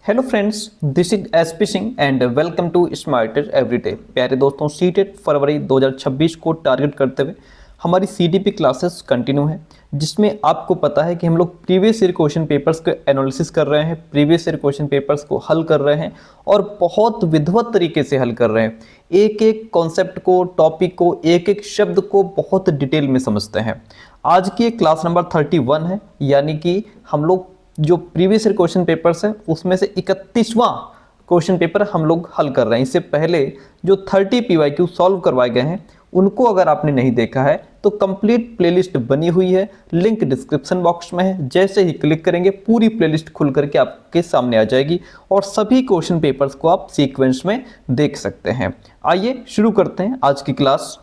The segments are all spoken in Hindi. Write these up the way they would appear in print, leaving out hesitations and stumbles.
Hello friends, this is SP Singh and welcome to smarter everyday. प्यारे दोस्तों, सीटेट फरवरी 2026 को टारगेट करते हुए हमारी सीडीपी क्लासेस कंटिन्यू है, जिसमें आपको पता है कि हम लोग प्रीवियस ईयर क्वेश्चन पेपर्स के एनालिसिस कर रहे हैं, प्रीवियस ईयर क्वेश्चन पेपर्स को हल कर रहे हैं और बहुत विधिवत तरीके से हल कर रहे हैं। एक एक कॉन्सेप्ट को, टॉपिक को, एक एक शब्द को बहुत डिटेल में समझते हैं। आज की क्लास नंबर 31 है, यानी कि हम लोग जो प्रीवियस ईयर क्वेश्चन पेपर्स है उसमें से 31वां क्वेश्चन पेपर हम लोग हल कर रहे हैं। इससे पहले जो 30 PYQ सॉल्व करवाए गए हैं उनको अगर आपने नहीं देखा है तो कंप्लीट प्लेलिस्ट बनी हुई है, लिंक डिस्क्रिप्शन बॉक्स में है। जैसे ही क्लिक करेंगे पूरी प्लेलिस्ट खुल करके आपके सामने आ जाएगी और सभी क्वेश्चन पेपर्स को आप सीक्वेंस में देख सकते हैं। आइए शुरू करते हैं आज की क्लास।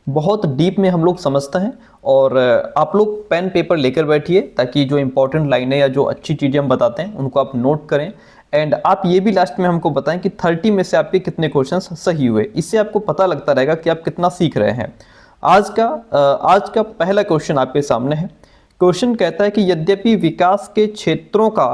बहुत डीप में हम लोग समझते हैं और आप लोग पेन पेपर लेकर बैठिए ताकि जो इंपॉर्टेंट लाइनें या जो अच्छी चीज़ें हम बताते हैं उनको आप नोट करें। एंड आप ये भी लास्ट में हमको बताएं कि 30 में से आपके कितने क्वेश्चंस सही हुए। इससे आपको पता लगता रहेगा कि आप कितना सीख रहे हैं। आज का पहला क्वेश्चन आपके सामने है। क्वेश्चन कहता है कि यद्यपि विकास के क्षेत्रों का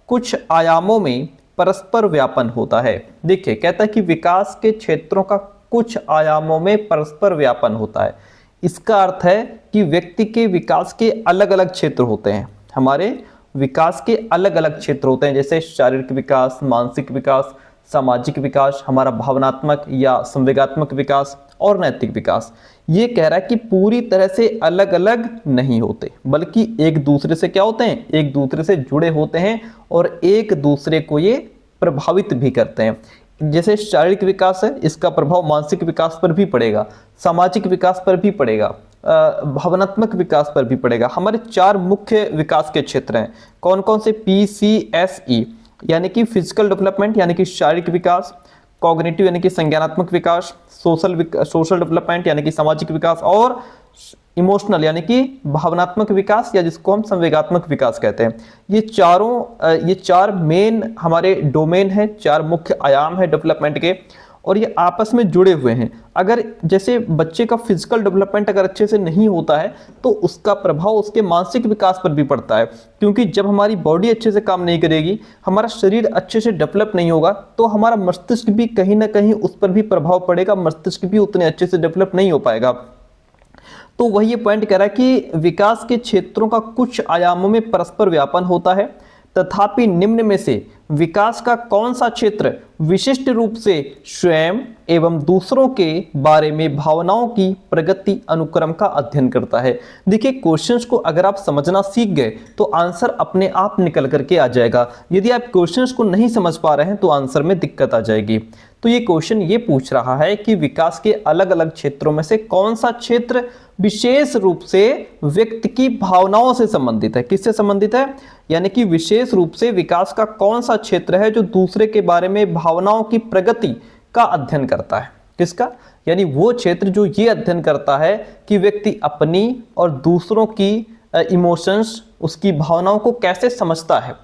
कुछ आयामों में परस्पर व्यापन होता है। देखिए, कहता है कि विकास के क्षेत्रों का कुछ आयामों में परस्पर व्यापन होता है। इसका अर्थ है कि व्यक्ति के विकास के अलग अलग क्षेत्र होते हैं। हमारे विकास के अलग अलग क्षेत्र होते हैं, जैसे शारीरिक विकास, मानसिक विकास, सामाजिक विकास, हमारा भावनात्मक या संवेगात्मक विकास और नैतिक विकास। ये कह रहा है कि पूरी तरह से अलग अलग नहीं होते, बल्कि एक दूसरे से क्या होते हैं, एक दूसरे से जुड़े होते हैं और एक दूसरे को ये प्रभावित भी करते हैं। जैसे शारीरिक विकास है, इसका प्रभाव मानसिक विकास पर भी पड़ेगा, सामाजिक विकास पर भी पड़ेगा, भावनात्मक विकास पर भी पड़ेगा। हमारे 4 मुख्य विकास के क्षेत्र हैं। कौन कौन से? PCSE यानी कि फिजिकल डेवलपमेंट यानी कि शारीरिक विकास, कॉग्निटिव यानी कि संज्ञानात्मक विकास, सोशल डेवलपमेंट यानी कि सामाजिक विकास और इमोशनल यानी कि भावनात्मक विकास या जिसको हम संवेगात्मक विकास कहते हैं। ये चार मेन हमारे डोमेन है, 4 मुख्य आयाम है डेवलपमेंट के और ये आपस में जुड़े हुए हैं। अगर जैसे बच्चे का फिजिकल डेवलपमेंट अगर अच्छे से नहीं होता है तो उसका प्रभाव उसके मानसिक विकास पर भी पड़ता है, क्योंकि जब हमारी बॉडी अच्छे से काम नहीं करेगी, हमारा शरीर अच्छे से डेवलप नहीं होगा तो हमारा मस्तिष्क भी कहीं ना कहीं उस पर भी प्रभाव पड़ेगा, मस्तिष्क भी उतने अच्छे से डेवलप नहीं हो पाएगा। तो वही ये पॉइंट कह रहा है कि विकास के क्षेत्रों का कुछ आयामों में परस्पर व्यापन होता है, तथापि निम्न में से विकास का कौन सा क्षेत्र विशिष्ट रूप से स्वयं एवं दूसरों के बारे में भावनाओं की प्रगति अनुक्रम का अध्ययन करता है। देखिए, क्वेश्चंस को अगर आप समझना सीख गए तो आंसर अपने आप निकल करके आ जाएगा। यदि आप क्वेश्चंस को नहीं समझ पा रहे हैं तो आंसर में दिक्कत आ जाएगी। तो ये क्वेश्चन ये पूछ रहा है कि विकास के अलग अलग क्षेत्रों में से कौन सा क्षेत्र विशेष रूप से व्यक्ति की भावनाओं से संबंधित है। किससे संबंधित है? यानी कि विशेष रूप से विकास का कौन सा क्षेत्र है जो दूसरे के बारे में भावनाओं की प्रगति का अध्ययन करता है। किसका? यानी वो क्षेत्र जो ये अध्ययन करता है कि व्यक्ति अपनी और दूसरों की इमोशंस, उसकी भावनाओं को कैसे समझता है,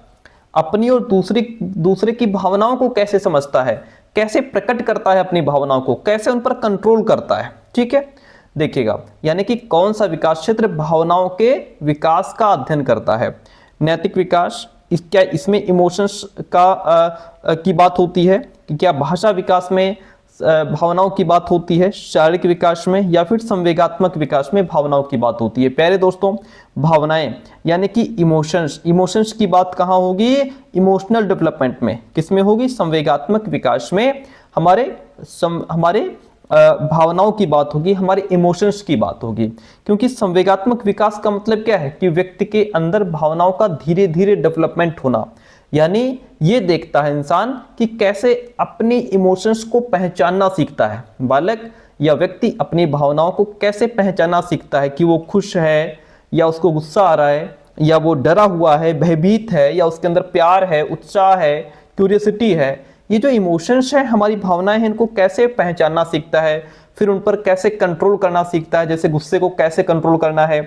अपनी और दूसरे की भावनाओं को कैसे समझता है, कैसे प्रकट करता है अपनी भावनाओं को, कैसे उन पर कंट्रोल करता है। ठीक है, देखिएगा, यानी कि कौन सा विकास क्षेत्र भावनाओं के विकास का अध्ययन करता है। नैतिक विकास, क्या इसमें इमोशंस की बात होती है कि क्या भाषा विकास में भावनाओं की बात होती है, शारीरिक विकास में या फिर संवेगात्मक विकास में भावनाओं की बात होती है। प्यारे दोस्तों, भावनाएं यानी कि इमोशंस की बात कहाँ होगी? इमोशनल डेवलपमेंट में। किसमें होगी? संवेगात्मक विकास में हमारे भावनाओं की बात होगी, हमारे इमोशंस की बात होगी। क्योंकि संवेगात्मक विकास का मतलब क्या है कि व्यक्ति के अंदर भावनाओं का धीरे धीरे डेवलपमेंट होना, यानी ये देखता है इंसान कि कैसे अपनी इमोशंस को पहचानना सीखता है। बालक या व्यक्ति अपनी भावनाओं को कैसे पहचानना सीखता है कि वो खुश है या उसको गुस्सा आ रहा है या वो डरा हुआ है, भयभीत है या उसके अंदर प्यार है, उत्साह है, क्यूरियोसिटी है। ये जो इमोशंस है, हमारी भावनाएं हैं, इनको कैसे पहचानना सीखता है, फिर उन पर कैसे कंट्रोल करना सीखता है। जैसे गुस्से को कैसे कंट्रोल करना है,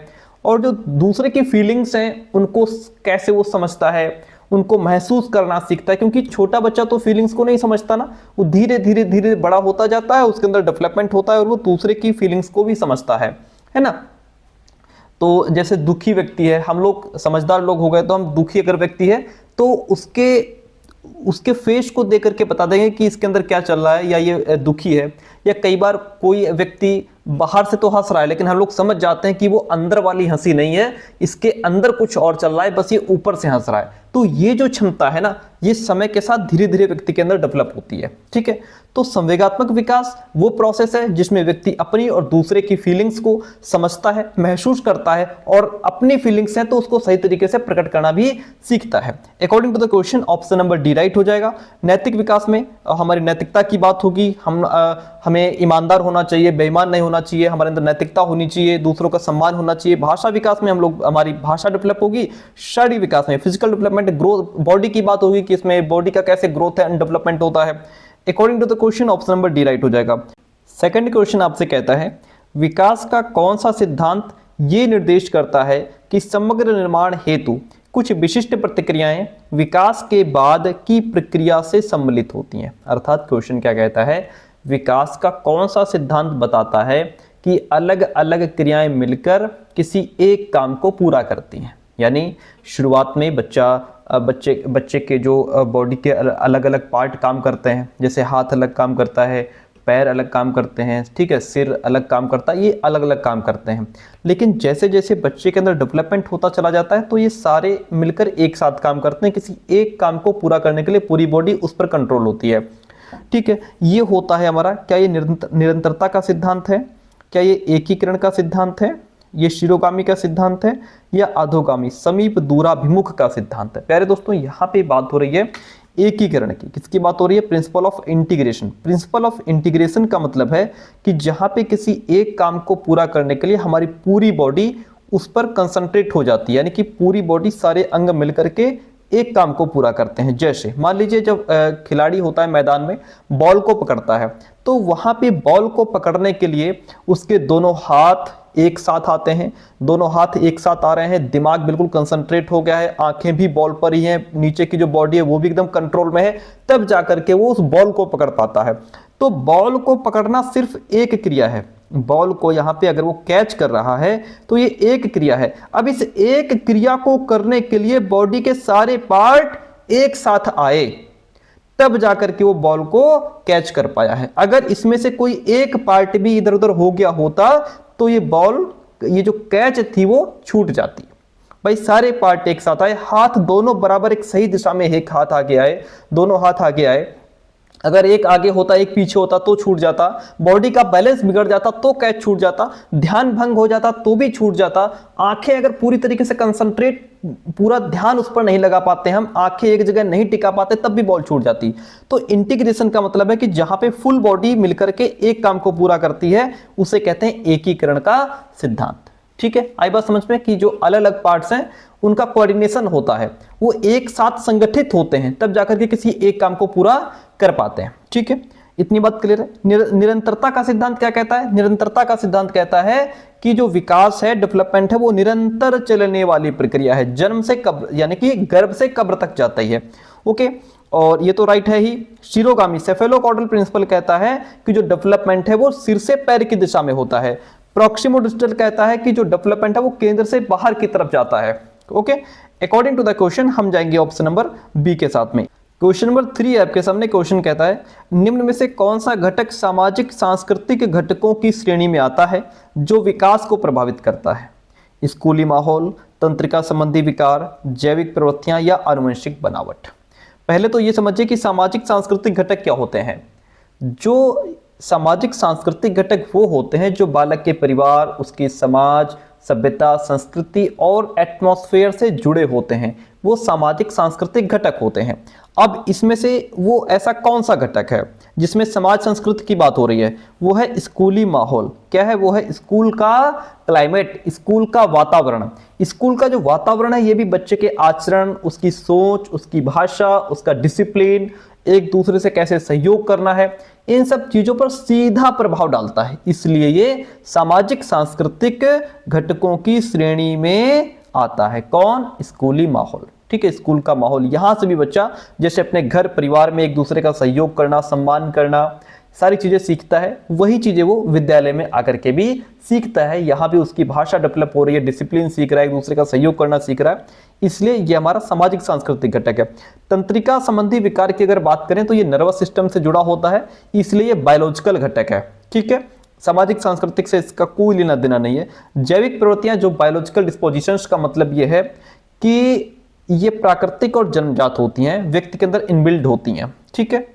और जो दूसरे की फीलिंग्स हैं उनको कैसे वो समझता है, उनको महसूस करना सीखता है। क्योंकि छोटा बच्चा तो फीलिंग्स को नहीं समझता ना, वो धीरे धीरे बड़ा होता जाता है, उसके अंदर डेवलपमेंट होता है और वो दूसरे की फीलिंग्स को भी समझता है ना। तो जैसे दुखी व्यक्ति है, हम लोग समझदार लोग हो गए तो हम दुखी अगर व्यक्ति है तो उसके उसके फेस को देख करके बता देंगे कि इसके अंदर क्या चल रहा है, या ये दुखी है। या कई बार कोई व्यक्ति बाहर से तो हंस रहा है लेकिन हम लोग समझ जाते हैं कि वो अंदर वाली हंसी नहीं है, इसके अंदर कुछ और चल रहा है, बस ये ऊपर से हंस रहा है। तो ये जो क्षमता है ना, ये समय के साथ धीरे धीरे व्यक्ति के अंदर डेवलप होती है। ठीक है, तो संवेगात्मक विकास वो प्रोसेस है जिसमें व्यक्ति अपनी और दूसरे की फीलिंग्स को समझता है, महसूस करता है, और अपनी फीलिंग्स है तो उसको सही तरीके से प्रकट करना भी सीखता है। According to the question option number D right हो जाएगा। नैतिक विकास में हमारी नैतिकता की बात होगी। हमें ईमानदार होना चाहिए, बेईमान नहीं होना चाहिए, हमारे अंदर नैतिकता होनी चाहिए, दूसरों का सम्मान होना चाहिए। भाषा विकास में हमारी भाषा डेवलप होगी। शारीरिक विकास में फिजिकल डेवलपमेंट, ग्रोथ, बॉडी की बात होगी कि इसमें बॉडी का कैसे ग्रोथ एंड डेवलपमेंट होता है। According to the question option number D right हो जाएगा। सेकंड क्वेश्चन आपसे कहता है विकास का कौन सा सिद्धांत ये निर्देश करता है कि समग्र निर्माण हेतु कुछ विशिष्ट प्रतिक्रियाएं विकास के बाद की प्रक्रिया से सम्मिलित होती हैं। अर्थात क्वेश्चन क्या कहता है, विकास का कौन सा सिद्धांत बताता है कि अलग अलग क्रियाएं मिलकर किसी एक काम को पूरा करती हैं। यानी शुरुआत में बच्चे के जो बॉडी के अलग अलग पार्ट काम करते हैं, जैसे हाथ अलग काम करता है, पैर अलग काम करते हैं, ठीक है, सिर अलग काम करता है, ये अलग अलग काम करते हैं। लेकिन जैसे जैसे बच्चे के अंदर डेवलपमेंट होता चला जाता है तो ये सारे मिलकर एक साथ काम करते हैं, किसी एक काम को पूरा करने के लिए पूरी बॉडी उस पर कंट्रोल होती है। ठीक है, ये होता है हमारा, क्या ये निरंतरता का सिद्धांत है, क्या ये एकीकरण का सिद्धांत है, ये शिरोगामी का सिद्धांत है, या अधोगामी समीप दूराभिमुख का सिद्धांत है। प्यारे दोस्तों, यहाँ पे बात हो रही है एकीकरण की। किसकी बात हो रही है? Principle of integration. Principle of integration का मतलब है कि जहाँ पे किसी एक काम को पूरा करने के लिए हमारी पूरी बॉडी उस पर कंसंट्रेट हो जाती है, यानी कि पूरी बॉडी, सारे अंग मिलकर के एक काम को पूरा करते हैं। जैसे मान लीजिए जब खिलाड़ी होता है मैदान में, बॉल को पकड़ता है, तो वहां पे बॉल को पकड़ने के लिए उसके दोनों हाथ एक साथ आते हैं, दोनों हाथ एक साथ आ रहे हैं, दिमाग बिल्कुल कंसंट्रेट हो गया है, आंखें भी बॉल पर ही हैं, नीचे की जो बॉडी है वो भी एकदम कंट्रोल में है, तब जाकर के वो उस बॉल को पकड़ पाता है। तो बॉल को पकड़ना सिर्फ एक क्रिया है। बॉल को यहाँ पे अगर वो कैच कर रहा है तो ये एक क्रिया है। अब इस एक क्रिया को करने के लिए बॉडी के सारे पार्ट एक साथ आए, तब जाकर के वो बॉल को कैच कर पाया है। अगर इसमें से कोई एक पार्ट भी इधर उधर हो गया होता तो ये बॉल, ये जो कैच थी वो छूट जाती। भाई सारे पार्ट एक साथ आए, हाथ दोनों बराबर एक सही दिशा में, एक हाथ आगे आए, दोनों हाथ आगे आए। अगर एक आगे होता एक पीछे होता तो छूट जाता, बॉडी का बैलेंस बिगड़ जाता तो कैच छूट जाता, ध्यान भंग हो जाता तो भी छूट जाता। आंखें अगर पूरी तरीके से कंसंट्रेट, पूरा ध्यान उस पर नहीं लगा पाते, हम आंखें एक जगह नहीं टिका पाते, तब भी बॉल छूट जाती। तो इंटीग्रेशन का मतलब है कि जहां पे फुल बॉडी मिलकर के एक काम को पूरा करती है उसे कहते हैं एकीकरण का सिद्धांत। ठीक है, आई बात समझ में कि जो अलग अलग पार्ट्स हैं उनका कोऑर्डिनेशन होता है, वो एक साथ संगठित होते हैं, तब जाकर के किसी एक काम को पूरा कर पाते हैं। ठीक है, इतनी बात क्लियर है। निरंतरता का सिद्धांत क्या कहता है? निरंतरता का सिद्धांत कहता है कि जो विकास है, डेवलपमेंट है, वो निरंतर चलने वाली प्रक्रिया है, जन्म से कब्र, यानी कि गर्भ से कब्र तक जाता ही है। ओके, और ये तो राइट है ही। शिरोगामी सेफेलोकॉर्डल प्रिंसिपल कहता है कि जो डेवलपमेंट है वो सिर से पैर की दिशा में होता है। प्रॉक्सिमो डिस्टल कहता है कि जो डेवलपमेंट है वो केंद्र से बाहर की तरफ जाता है। Okay, according to the question हम जाएंगे ऑप्शन नंबर बी के साथ में। क्वेश्चन नंबर 3 आपके सामने क्वेश्चन कहता है निम्न में से कौन सा घटक सामाजिक सांस्कृतिक घटकों की श्रेणी में आता है जो विकास को प्रभावित करता है? स्कूली माहौल, तंत्रिका संबंधी विकार, जैविक प्रवृत्तियां, या आनुवंशिक बनावट। पहले तो ये समझिए कि सामाजिक सांस्कृतिक घटक क्या होते हैं। जो सामाजिक सांस्कृतिक घटक वो होते हैं जो बालक के परिवार, उसके समाज, सभ्यता, संस्कृति और एटमॉस्फेयर से जुड़े होते हैं, वो सामाजिक सांस्कृतिक घटक होते हैं। अब इसमें से वो ऐसा कौन सा घटक है जिसमें समाज संस्कृति की बात हो रही है? वो है स्कूली माहौल। क्या है? वो है स्कूल का क्लाइमेट, स्कूल का वातावरण। स्कूल का जो वातावरण है ये भी बच्चे के आचरण, उसकी सोच, उसकी भाषा, उसका डिसिप्लिन, एक दूसरे से कैसे सहयोग करना है, इन सब चीजों पर सीधा प्रभाव डालता है। इसलिए ये सामाजिक सांस्कृतिक घटकों की श्रेणी में आता है। कौन? स्कूली माहौल। ठीक है, स्कूल का माहौल, यहां से भी बच्चा जैसे अपने घर परिवार में एक दूसरे का सहयोग करना, सम्मान करना, सारी चीजें सीखता है, वही चीजें वो विद्यालय में आकर के भी सीखता है। यहाँ भी उसकी भाषा डेवलप हो रही है, डिसिप्लिन सीख रहा है, एक दूसरे का सहयोग करना सीख रहा है। इसलिए ये हमारा सामाजिक सांस्कृतिक घटक है। तंत्रिका संबंधी विकार की अगर बात करें तो ये नर्वस सिस्टम से जुड़ा होता है, इसलिए ये बायोलॉजिकल घटक है। ठीक है, सामाजिक सांस्कृतिक से इसका कोई लेना देना नहीं है। जैविक प्रवृत्तियां जो बायोलॉजिकल डिस्पोजिशंस का मतलब ये है कि ये प्राकृतिक और जन्मजात होती हैं, व्यक्ति के अंदर इनबिल्ड होती हैं। ठीक है,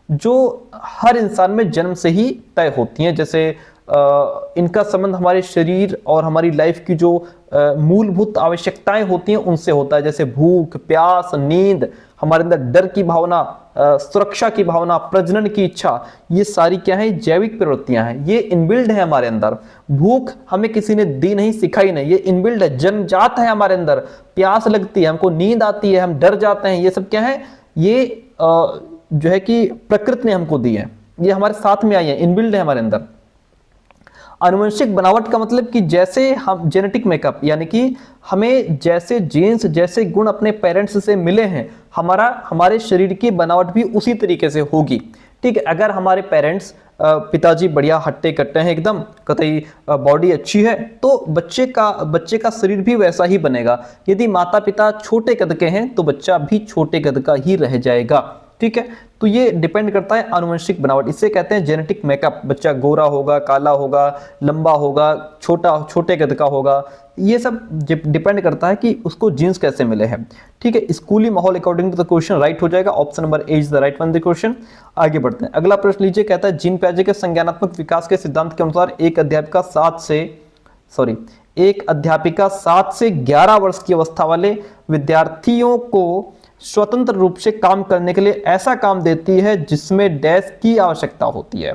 जो हर इंसान में जन्म से ही तय होती हैं। जैसे इनका संबंध हमारे शरीर और हमारी लाइफ की जो मूलभूत आवश्यकताएं होती हैं उनसे होता है, जैसे भूख, प्यास, नींद, हमारे अंदर डर की भावना, सुरक्षा की भावना, प्रजनन की इच्छा, ये सारी क्या है, जैविक प्रवृत्तियां हैं। ये इनबिल्ड है हमारे अंदर। भूख हमें किसी ने दी नहीं, सिखाई नहीं, ये इनबिल्ड है, जन्मजात है हमारे अंदर। प्यास लगती है, हमको नींद आती है, हम डर जाते हैं, ये सब क्या है, ये जो है कि प्रकृति ने हमको दी है, ये हमारे साथ में आई है, इनबिल्ड है हमारे अंदर। आनुवंशिक बनावट का मतलब कि जैसे हम जेनेटिक मेकअप, यानी कि हमें जैसे जीन्स, जैसे गुण अपने पेरेंट्स से मिले हैं, हमारे शरीर की बनावट भी उसी तरीके से होगी। ठीक है, अगर हमारे पेरेंट्स पिताजी बढ़िया हट्टे कट्टे हैं, एकदम कतई बॉडी अच्छी है, तो बच्चे का शरीर भी वैसा ही बनेगा। यदि माता पिता छोटे कद के हैं तो बच्चा भी छोटे कद का ही रह जाएगा। ठीक है, तो ये डिपेंड करता है आनुवंशिक बनावट, इसे कहते हैं जेनेटिक मेकअप। बच्चा गोरा होगा, काला होगा, लंबा होगा, छोटे कद का होगा, ये सब डिपेंड करता है कि उसको जीन्स कैसे मिले हैं। ठीक है, स्कूली माहौल according to the question right हो जाएगा। Option number A is the right one the question. आगे बढ़ते हैं, अगला प्रश्न लीजिए, कहता है जीन पियाजे के संज्ञानात्मक विकास के सिद्धांत के अनुसार एक अध्यापिका 7 से 11 वर्ष की अवस्था वाले विद्यार्थियों को स्वतंत्र रूप से काम करने के लिए ऐसा काम देती है जिसमें डैश की आवश्यकता होती है।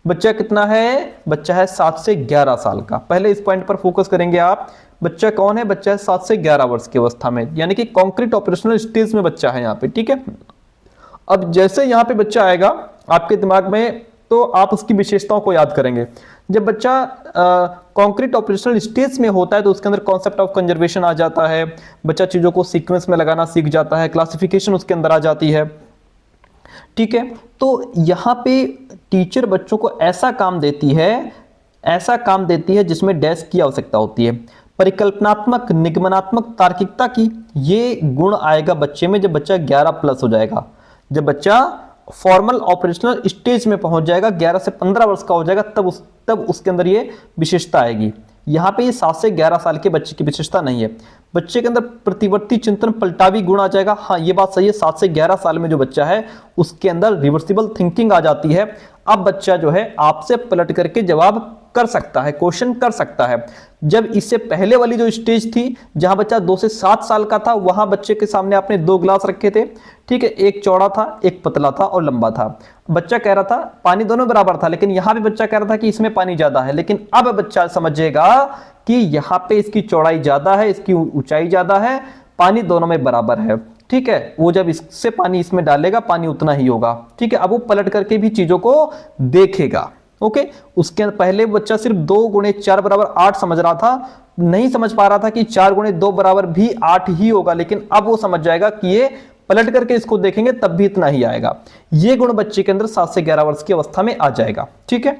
बच्चा कितना है, बच्चा है 7 से 11 साल का। पहले इस पॉइंट पर फोकस करेंगे आप, बच्चा कौन है, बच्चा है 7 से 11 वर्ष की अवस्था में, यानी कि कॉन्क्रीट ऑपरेशनल स्टेज में बच्चा है यहाँ पे। ठीक है, अब जैसे यहाँ पे बच्चा आएगा आपके दिमाग में, तो आप उसकी विशेषताओं को याद करेंगे। जब बच्चा कॉन्क्रीट ऑपरेशनल स्टेज में होता है तो उसके अंदर कॉन्सेप्ट ऑफ कंजर्वेशन आ जाता है, बच्चा चीजों को सीक्वेंस में लगाना सीख जाता है, क्लासिफिकेशन उसके अंदर आ जाती है। ठीक है, तो यहाँ पे टीचर बच्चों को ऐसा काम देती है जिसमें डैश की आवश्यकता होती है। परिकल्पनात्मक, निगमनात्मक, तार्किकता की ये गुण आएगा बच्चे में जब बच्चा 11 प्लस हो जाएगा, जब बच्चा फॉर्मल ऑपरेशनल स्टेज में पहुंच जाएगा, 11 से 15 वर्ष का हो जाएगा, तब उसके अंदर ये विशेषता आएगी। यहाँ पे ये 7 से 11 साल के बच्चे की विशेषता नहीं है। बच्चे के अंदर प्रतिवर्ती चिंतन, पलटावी गुण आ जाएगा। हाँ, ये बात सही है, 7 से 11 साल में जो बच्चा है उसके अंदर रिवर्सिबल थिंकिंग आ जाती है। अब बच्चा जो है आपसे पलट करके जवाब कर सकता है, क्वेश्चन कर सकता है। जब इससे पहले वाली जो स्टेज थी जहां बच्चा 2 से 7 साल का था, वहां बच्चे के सामने आपने 2 गिलास रखे थे। ठीक है, एक चौड़ा था, एक पतला था और लंबा था। बच्चा कह रहा था पानी दोनों बराबर था, लेकिन यहां भी बच्चा कह रहा था कि इसमें पानी ज्यादा है। लेकिन अब बच्चा समझेगा कि यहां पे इसकी चौड़ाई ज्यादा है, इसकी ऊंचाई ज्यादा है, पानी दोनों में बराबर है। ठीक है, वो जब इससे पानी इसमें डालेगा, पानी उतना ही होगा। ठीक है, अब वो पलट करके भी चीजों को देखेगा। ओके, उसके पहले बच्चा सिर्फ 2 गुणे 4 बराबर 8 समझ रहा था, नहीं समझ पा रहा था कि 4 गुणे 2 बराबर भी 8 ही होगा, लेकिन अब वो समझ जाएगा कि ये पलट करके इसको देखेंगे तब भी इतना ही आएगा। ये गुण बच्चे के अंदर 7 से 11 वर्ष की अवस्था में आ जाएगा। ठीक है,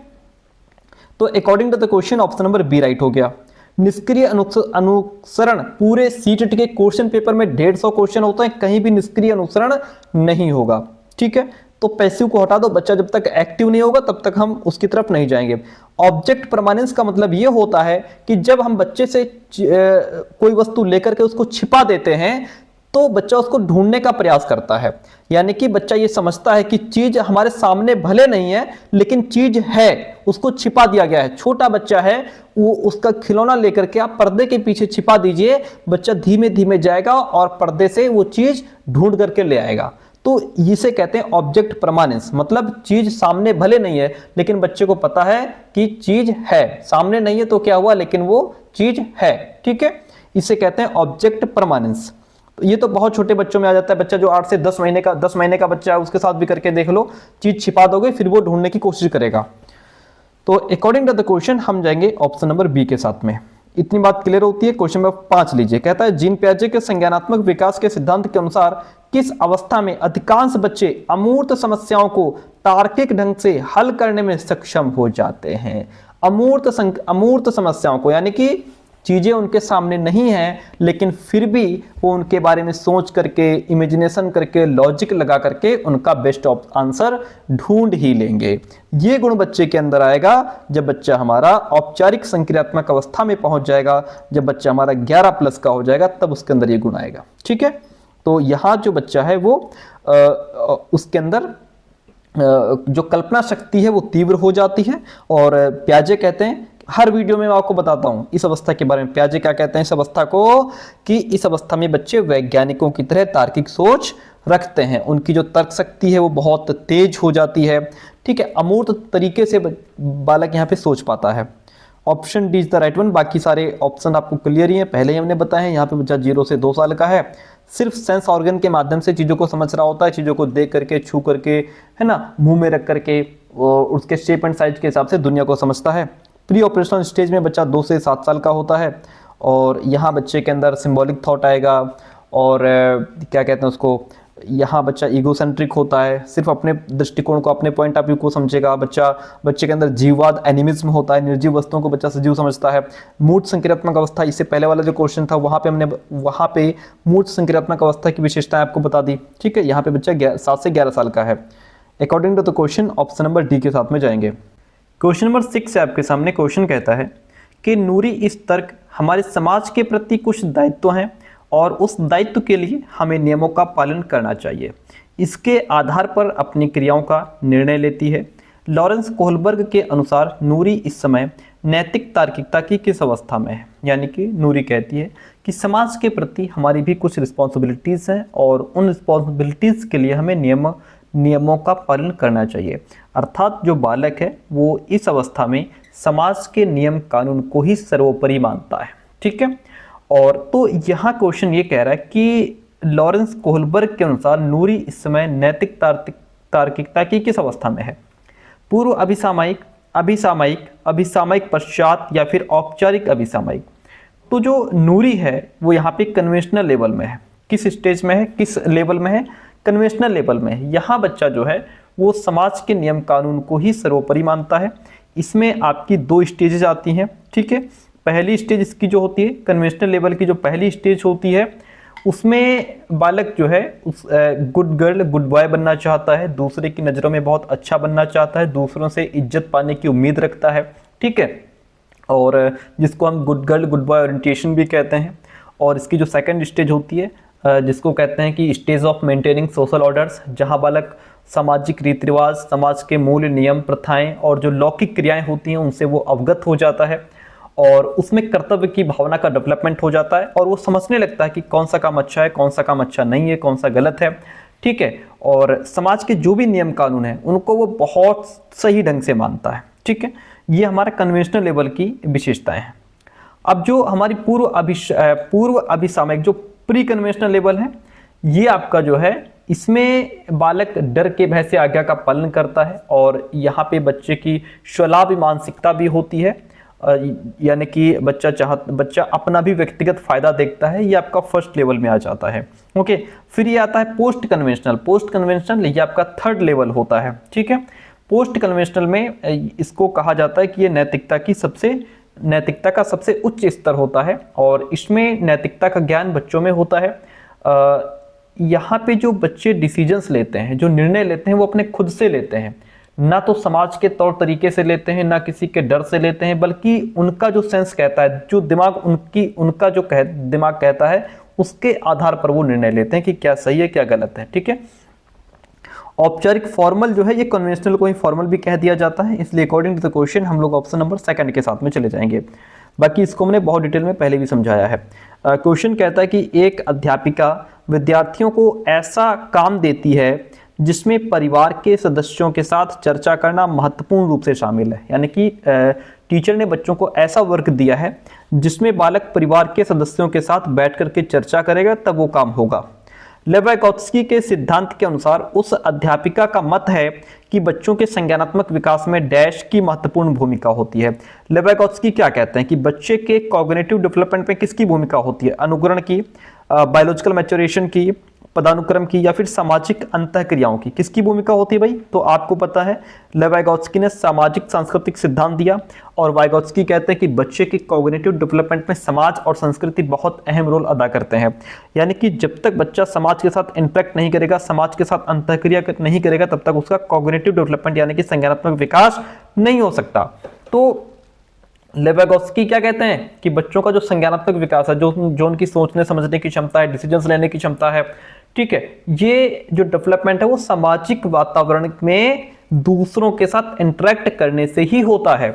तो according to the question option number B right हो गया। निष्क्रिय अनुसरण, पूरे सीटेट के क्वेश्चन पेपर में 150 क्वेश्चन होते हैं, कहीं भी निष्क्रिय अनुसरण नहीं होगा। ठीक है, तो पैसिव को हटा दो, बच्चा जब तक एक्टिव नहीं होगा तब तक हम उसकी तरफ नहीं जाएंगे। ऑब्जेक्ट परमानेंस का मतलब यह होता है कि जब हम बच्चे से कोई वस्तु लेकर के उसको छिपा देते हैं तो बच्चा उसको ढूंढने का प्रयास करता है। यानी कि बच्चा ये समझता है कि चीज हमारे सामने भले नहीं है लेकिन चीज है, उसको छिपा दिया गया है। छोटा बच्चा है, वो उसका खिलौना लेकर के आप पर्दे के पीछे छिपा दीजिए, बच्चा धीमे धीमे जाएगा और पर्दे से वो चीज ढूंढ करके ले आएगा। तो इसे कहते हैं ऑब्जेक्ट परमानेंस, मतलब चीज सामने भले नहीं है लेकिन बच्चे को पता है कि चीज है, सामने नहीं है तो क्या हुआ, लेकिन वो चीज है। ठीक है, इसे कहते हैं ऑब्जेक्ट परमानेंस। तो ये तो बहुत छोटे बच्चों में आ जाता है। बच्चा जो 8 से 10 महीने का बच्चा है, उसके साथ भी करके देख लो, चीज छिपा दोगे फिर वो ढूंढने की कोशिश करेगा। तो अकॉर्डिंग टू द क्वेश्चन हम जाएंगे ऑप्शन नंबर बी के साथ में। इतनी बात क्लियर होती है। क्वेश्चन नंबर 5 लीजिए, कहता है जीन पियाजे के संज्ञानात्मक विकास के सिद्धांत के अनुसार किस अवस्था में अधिकांश बच्चे अमूर्त समस्याओं को तार्किक ढंग से हल करने में सक्षम हो जाते हैं। अमूर्त समस्याओं को, यानी कि चीज़ें उनके सामने नहीं हैं, लेकिन फिर भी वो उनके बारे में सोच करके, इमेजिनेशन करके, लॉजिक लगा करके उनका बेस्ट आंसर ढूंढ ही लेंगे। ये गुण बच्चे के अंदर आएगा जब बच्चा हमारा औपचारिक संक्रियात्मक अवस्था में पहुंच जाएगा, जब बच्चा हमारा 11+ का हो जाएगा, तब उसके अंदर ये गुण आएगा। ठीक है, तो यहाँ जो बच्चा है वो उसके अंदर जो कल्पना शक्ति है वो तीव्र हो जाती है। और प्याजे कहते हैं, हर वीडियो में मैं आपको बताता हूँ इस अवस्था के बारे में, प्याजे क्या कहते हैं इस अवस्था को, कि इस अवस्था में बच्चे वैज्ञानिकों की तरह तार्किक सोच रखते हैं। उनकी जो तर्क शक्ति है वो बहुत तेज हो जाती है। ठीक है, अमूर्त तरीके से बालक यहाँ पे सोच पाता है। Option D is the right one. बाकी सारे ऑप्शन आपको क्लियर ही है, पहले ही हमने बताए हैं। यहाँ पे बच्चा 0 से 2 साल का है, सिर्फ सेंस ऑर्गन के माध्यम से चीज़ों को समझ रहा होता है, चीज़ों को देख करके, छू करके, है ना, मुंह में रख करके, उसके शेप एंड साइज के हिसाब से दुनिया को समझता है। प्री ऑपरेशनल स्टेज में बच्चा 2 से 7 साल का होता है, और यहाँ बच्चे के अंदर सिंबॉलिक थॉट आएगा, और क्या कहते हैं उसको, यहाँ बच्चा ईगोसेंट्रिक होता है, सिर्फ अपने दृष्टिकोण को, अपने पॉइंट ऑफ व्यू को समझेगा। बच्चे के अंदर जीववाद, एनिमिज्म होता है, निर्जीव वस्तुओं को बच्चा सजीव समझता है। मूर्त संक्रियात्मक अवस्था, इससे पहले वाला जो क्वेश्चन था वहाँ पे मूर्त संक्रियात्मक अवस्था की विशेषताएं आपको बता दी। ठीक है, यहाँ पे बच्चा 7 से 11 साल का है। According to the question option number D के साथ में जाएंगे। क्वेश्चन नंबर 6 से आपके सामने क्वेश्चन कहता है कि नूरी इस तर्क हमारे समाज के प्रति कुछ दायित्व हैं और उस दायित्व के लिए हमें नियमों का पालन करना चाहिए। इसके आधार पर अपनी क्रियाओं का निर्णय लेती है। लॉरेंस कोहलबर्ग के अनुसार नूरी इस समय नैतिक तार्किकता की किस अवस्था में है। यानी कि नूरी कहती है कि समाज के प्रति हमारी भी कुछ रिस्पॉन्सिबिलिटीज़ हैं और उन रिस्पॉन्सिबिलिटीज़ के लिए हमें नियमों का पालन करना चाहिए। अर्थात जो बालक है वो इस अवस्था में समाज के नियम कानून को ही सर्वोपरि मानता है। ठीक है, और तो यहाँ क्वेश्चन ये कह रहा है कि लॉरेंस कोहलबर्ग के अनुसार नूरी इस समय नैतिक तार्किकता की किस अवस्था में है। पूर्व अभिसामयिक, अभिसामयिक पश्चात, या फिर औपचारिक अभिसामयिक। तो जो नूरी है वो यहाँ पे कन्वेंशनल लेवल में है। किस स्टेज में है, किस लेवल में है, कन्वेंशनल लेवल में है। यहाँ बच्चा जो है वो समाज के नियम कानून को ही सर्वोपरि मानता है। इसमें आपकी 2 स्टेजेस आती हैं। ठीक है, पहली स्टेज इसकी जो होती है कन्वेंशनल लेवल की, जो पहली स्टेज होती है उसमें बालक जो है उस गुड गर्ल, गुड बॉय बनना चाहता है, दूसरे की नज़रों में बहुत अच्छा बनना चाहता है, दूसरों से इज्जत पाने की उम्मीद रखता है। ठीक है, और जिसको हम good girl, good boy orientation भी कहते हैं। और इसकी जो सेकंड स्टेज होती है जिसको कहते हैं कि stage of maintaining social orders, जहां बालक सामाजिक रीति रिवाज, समाज के मूल, नियम, प्रथाएं और जो लौकिक क्रियाएं होती हैं उनसे वो अवगत हो जाता है, और उसमें कर्तव्य की भावना का डेवलपमेंट हो जाता है, और वो समझने लगता है कि कौन सा काम अच्छा है, कौन सा काम अच्छा नहीं है, कौन सा गलत है। ठीक है, और समाज के जो भी नियम कानून हैं उनको वो बहुत सही ढंग से मानता है। ठीक है, ये हमारा कन्वेंशनल लेवल की विशेषताएं हैं। अब जो हमारी पूर्व अभिसामयिक, जो प्री कन्वेंशनल लेवल है, ये आपका जो है इसमें बालक डर के भय से आज्ञा का पालन करता है, और यहाँ पे बच्चे की स्वलाभ मानसिकता भी होती है। यानी कि बच्चा अपना भी व्यक्तिगत फायदा देखता है। ये आपका फर्स्ट लेवल में आ जाता है। ओके, फिर ये आता है पोस्ट कन्वेंशनल, ये आपका 3rd लेवल होता है। ठीक है, पोस्ट कन्वेंशनल में इसको कहा जाता है कि ये नैतिकता का सबसे उच्च स्तर होता है, और इसमें नैतिकता का ज्ञान बच्चों में होता है। यहाँ पे जो बच्चे डिसीजंस लेते हैं, जो निर्णय लेते हैं, वो अपने खुद से लेते हैं, ना तो समाज के तौर तरीके से लेते हैं, ना किसी के डर से लेते हैं, बल्कि उनका जो सेंस कहता है, जो दिमाग उनका जो दिमाग कहता है, उसके आधार पर वो निर्णय लेते हैं कि क्या सही है, क्या गलत है। ठीक है, औपचारिक फॉर्मल जो है, ये कन्वेंशनल को ही फॉर्मल भी कह दिया जाता है, इसलिए अकॉर्डिंग टू द क्वेश्चन हम लोग ऑप्शन नंबर 2 के साथ में चले जाएंगे। बाकी इसको हमने बहुत डिटेल में पहले भी समझाया है। क्वेश्चन कहता है कि एक अध्यापिका विद्यार्थियों को ऐसा काम देती है जिसमें परिवार के सदस्यों के साथ चर्चा करना महत्वपूर्ण रूप से शामिल है। यानी कि टीचर ने बच्चों को ऐसा वर्क दिया है जिसमें बालक परिवार के सदस्यों के साथ बैठ करके चर्चा करेगा, तब वो काम होगा। लेवाइकोत्स्की के सिद्धांत के अनुसार उस अध्यापिका का मत है कि बच्चों के संज्ञानात्मक विकास में डैश की महत्वपूर्ण भूमिका होती है। लेवाइकोत्स्की क्या कहते हैं कि बच्चे के कॉग्निटिव डेवलपमेंट में किसकी भूमिका होती है? अनुकरण की, बायोलॉजिकल मैच्योरेशन की, पदानुक्रम की, या फिर सामाजिक अंतःक्रियाओं की किसकी भूमिका होती है भाई? तो आपको पता है लेवाइगोत्स्की ने सामाजिक सांस्कृतिक सिद्धांत दिया, और वाइगोत्स्की कहते हैं कि बच्चे की कॉग्निटिव डेवलपमेंट में समाज और संस्कृति बहुत अहम रोल अदा करते हैं। यानी कि जब तक बच्चा समाज के साथ इंटरेक्ट नहीं करेगा, समाज के साथ अंतःक्रिया नहीं करेगा, तब तक उसका कॉग्निटिव डेवलपमेंट यानी कि संज्ञानात्मक विकास नहीं हो सकता। तो लेवाइगोत्स्की क्या कहते हैं कि बच्चों का जो संज्ञानात्मक विकास है, जो उनकी सोचने समझने की क्षमता है, डिसीजंस लेने की क्षमता है, ठीक है, ये जो डेवलपमेंट है वो सामाजिक वातावरण में दूसरों के साथ इंटरेक्ट करने से ही होता है।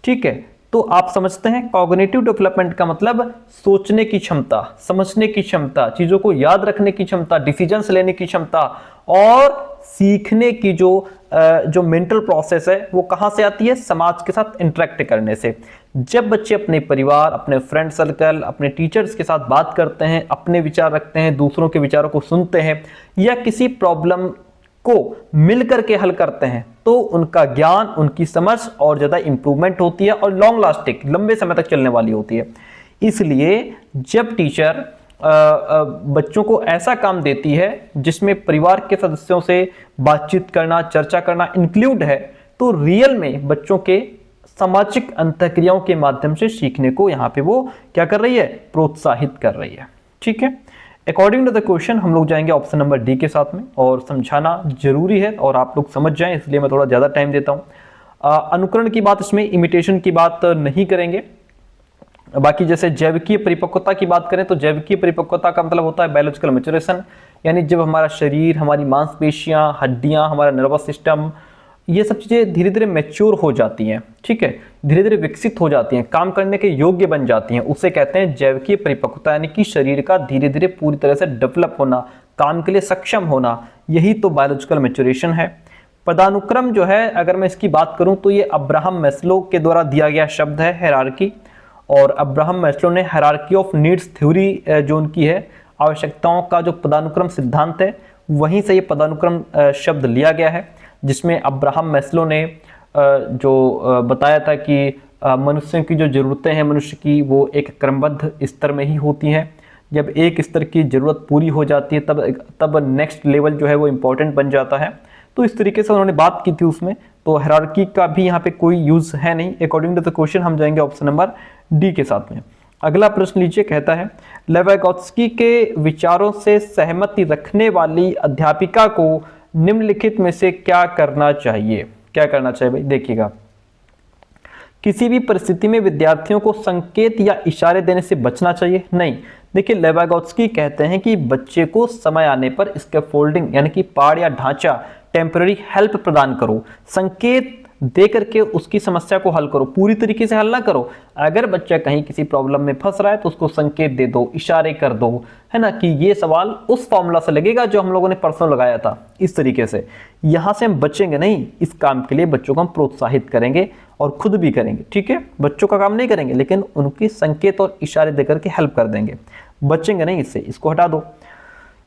ठीक है, तो आप समझते हैं कॉग्निटिव डेवलपमेंट का मतलब सोचने की क्षमता, समझने की क्षमता, चीजों को याद रखने की क्षमता, डिसीजंस लेने की क्षमता और सीखने की जो मेंटल प्रोसेस है वो कहां से आती है? समाज के साथ इंटरेक्ट करने से। जब बच्चे अपने परिवार, अपने फ्रेंड सर्कल, अपने टीचर्स के साथ बात करते हैं, अपने विचार रखते हैं, दूसरों के विचारों को सुनते हैं, या किसी प्रॉब्लम को मिलकर के हल करते हैं, तो उनका ज्ञान, उनकी समझ और ज्यादा इंप्रूवमेंट होती है और लॉन्ग लास्टिंग, लंबे समय तक चलने वाली होती है। इसलिए जब टीचर बच्चों को ऐसा काम देती है जिसमें परिवार के सदस्यों से बातचीत करना, चर्चा करना इंक्लूड है, तो रियल में बच्चों के सामाजिक अंतःक्रियाओं के माध्यम से सीखने को यहाँ पे वो क्या कर रही है? प्रोत्साहित कर रही है। ठीक है, अकॉर्डिंग टू द क्वेश्चन हम लोग जाएंगे ऑप्शन नंबर डी के साथ में, और समझाना जरूरी है और आप लोग समझ जाएं, इसलिए मैं थोड़ा ज्यादा टाइम देता हूं। अनुकरण की बात, इसमें इमिटेशन की बात नहीं करेंगे। बाकी जैसे जैविकीय परिपक्वता की बात करें तो जैविकीय परिपक्वता का मतलब होता है बायोलॉजिकल मैच्योरेशन, यानी जब हमारा शरीर, हमारी मांसपेशियां, हड्डियां, हमारा नर्वस सिस्टम, ये सब चीजें धीरे धीरे मैच्योर हो जाती हैं। ठीक है, धीरे धीरे विकसित हो जाती हैं, काम करने के योग्य बन जाती हैं, उसे कहते हैं जैविकीय परिपक्वता, यानी कि शरीर का धीरे धीरे पूरी तरह से डेवलप होना, काम के लिए सक्षम होना, यही तो बायोलॉजिकल मैच्योरेशन है। पदानुक्रम जो है, अगर मैं इसकी बात करूं तो ये अब्राहम मैस्लो के द्वारा दिया गया शब्द है, हायरार्की, और अब्राहम मैस्लो ने हायरार्की ऑफ नीड्स थ्योरी जो उनकी है, आवश्यकताओं का जो पदानुक्रम सिद्धांत है, वहीं से ये पदानुक्रम शब्द लिया गया है, जिसमें अब्राहम मैस्लो ने जो बताया था कि मनुष्य की जो ज़रूरतें हैं मनुष्य की, वो एक क्रमबद्ध स्तर में ही होती हैं। जब एक स्तर की ज़रूरत पूरी हो जाती है तब नेक्स्ट लेवल जो है वो इम्पोर्टेंट बन जाता है। तो इस तरीके से उन्होंने बात की थी उसमें, तो हायरार्की का भी यहाँ पे कोई यूज़ है नहीं। अकॉर्डिंग टू द क्वेश्चन हम जाएंगे ऑप्शन नंबर डी के साथ में। अगला प्रश्न लीजिए, कहता है लेवाइगोत्स्की के विचारों से सहमति रखने वाली अध्यापिका को निम्नलिखित में से क्या करना चाहिए? क्या करना चाहिए भाई? देखिएगा, किसी भी परिस्थिति में विद्यार्थियों को संकेत या इशारे देने से बचना चाहिए नहीं। देखिए, लेवाइगोत्स्की कहते हैं कि बच्चे को समय आने पर स्कैफोल्डिंग यानी कि पाड़ या ढांचा, टेम्पररी हेल्प प्रदान करो, संकेत दे करके उसकी समस्या को हल करो, पूरी तरीके से हल ना करो। अगर बच्चा कहीं किसी प्रॉब्लम में फंस रहा है तो उसको संकेत दे दो, इशारे कर दो, है ना, कि ये सवाल उस फॉर्मूला से लगेगा जो हम लोगों ने परसों लगाया था। इस तरीके से यहां से हम बचेंगे नहीं, इस काम के लिए बच्चों को हम प्रोत्साहित करेंगे और खुद भी करेंगे। ठीक है, बच्चों का काम नहीं करेंगे लेकिन उनकी संकेत और इशारे देकर के हेल्प कर देंगे, बचेंगे नहीं इससे, इसको हटा दो।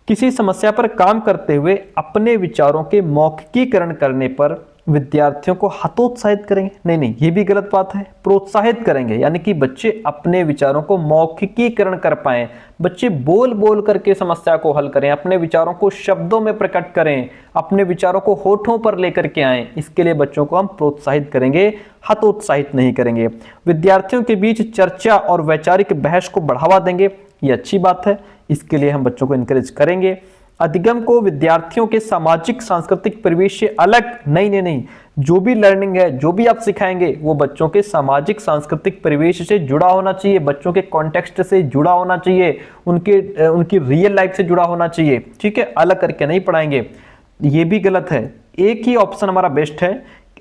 किसी समस्या पर काम करते हुए अपने विचारों के मौखिकीकरण करने पर विद्यार्थियों को हतोत्साहित करेंगे नहीं, ये भी गलत बात है। प्रोत्साहित करेंगे, यानी कि बच्चे अपने विचारों को मौखिकीकरण कर पाएं, बच्चे बोल बोल करके समस्या को हल करें, अपने विचारों को शब्दों में प्रकट करें, अपने विचारों को होठों पर लेकर के आएं। इसके लिए बच्चों को हम प्रोत्साहित करेंगे, हतोत्साहित नहीं करेंगे। विद्यार्थियों के बीच चर्चा और वैचारिक बहस को बढ़ावा देंगे, ये अच्छी बात है, इसके लिए हम बच्चों को इनकरेज करेंगे। अधिगम को विद्यार्थियों के सामाजिक सांस्कृतिक परिवेश से अलग नहीं, जो भी लर्निंग है, जो भी आप सिखाएंगे वो बच्चों के सामाजिक सांस्कृतिक परिवेश से जुड़ा होना चाहिए, बच्चों के कॉन्टेक्स्ट से जुड़ा होना चाहिए, उनकी रियल लाइफ से जुड़ा होना चाहिए। ठीक है, अलग करके नहीं पढ़ाएंगे, ये भी गलत है। एक ही ऑप्शन हमारा बेस्ट है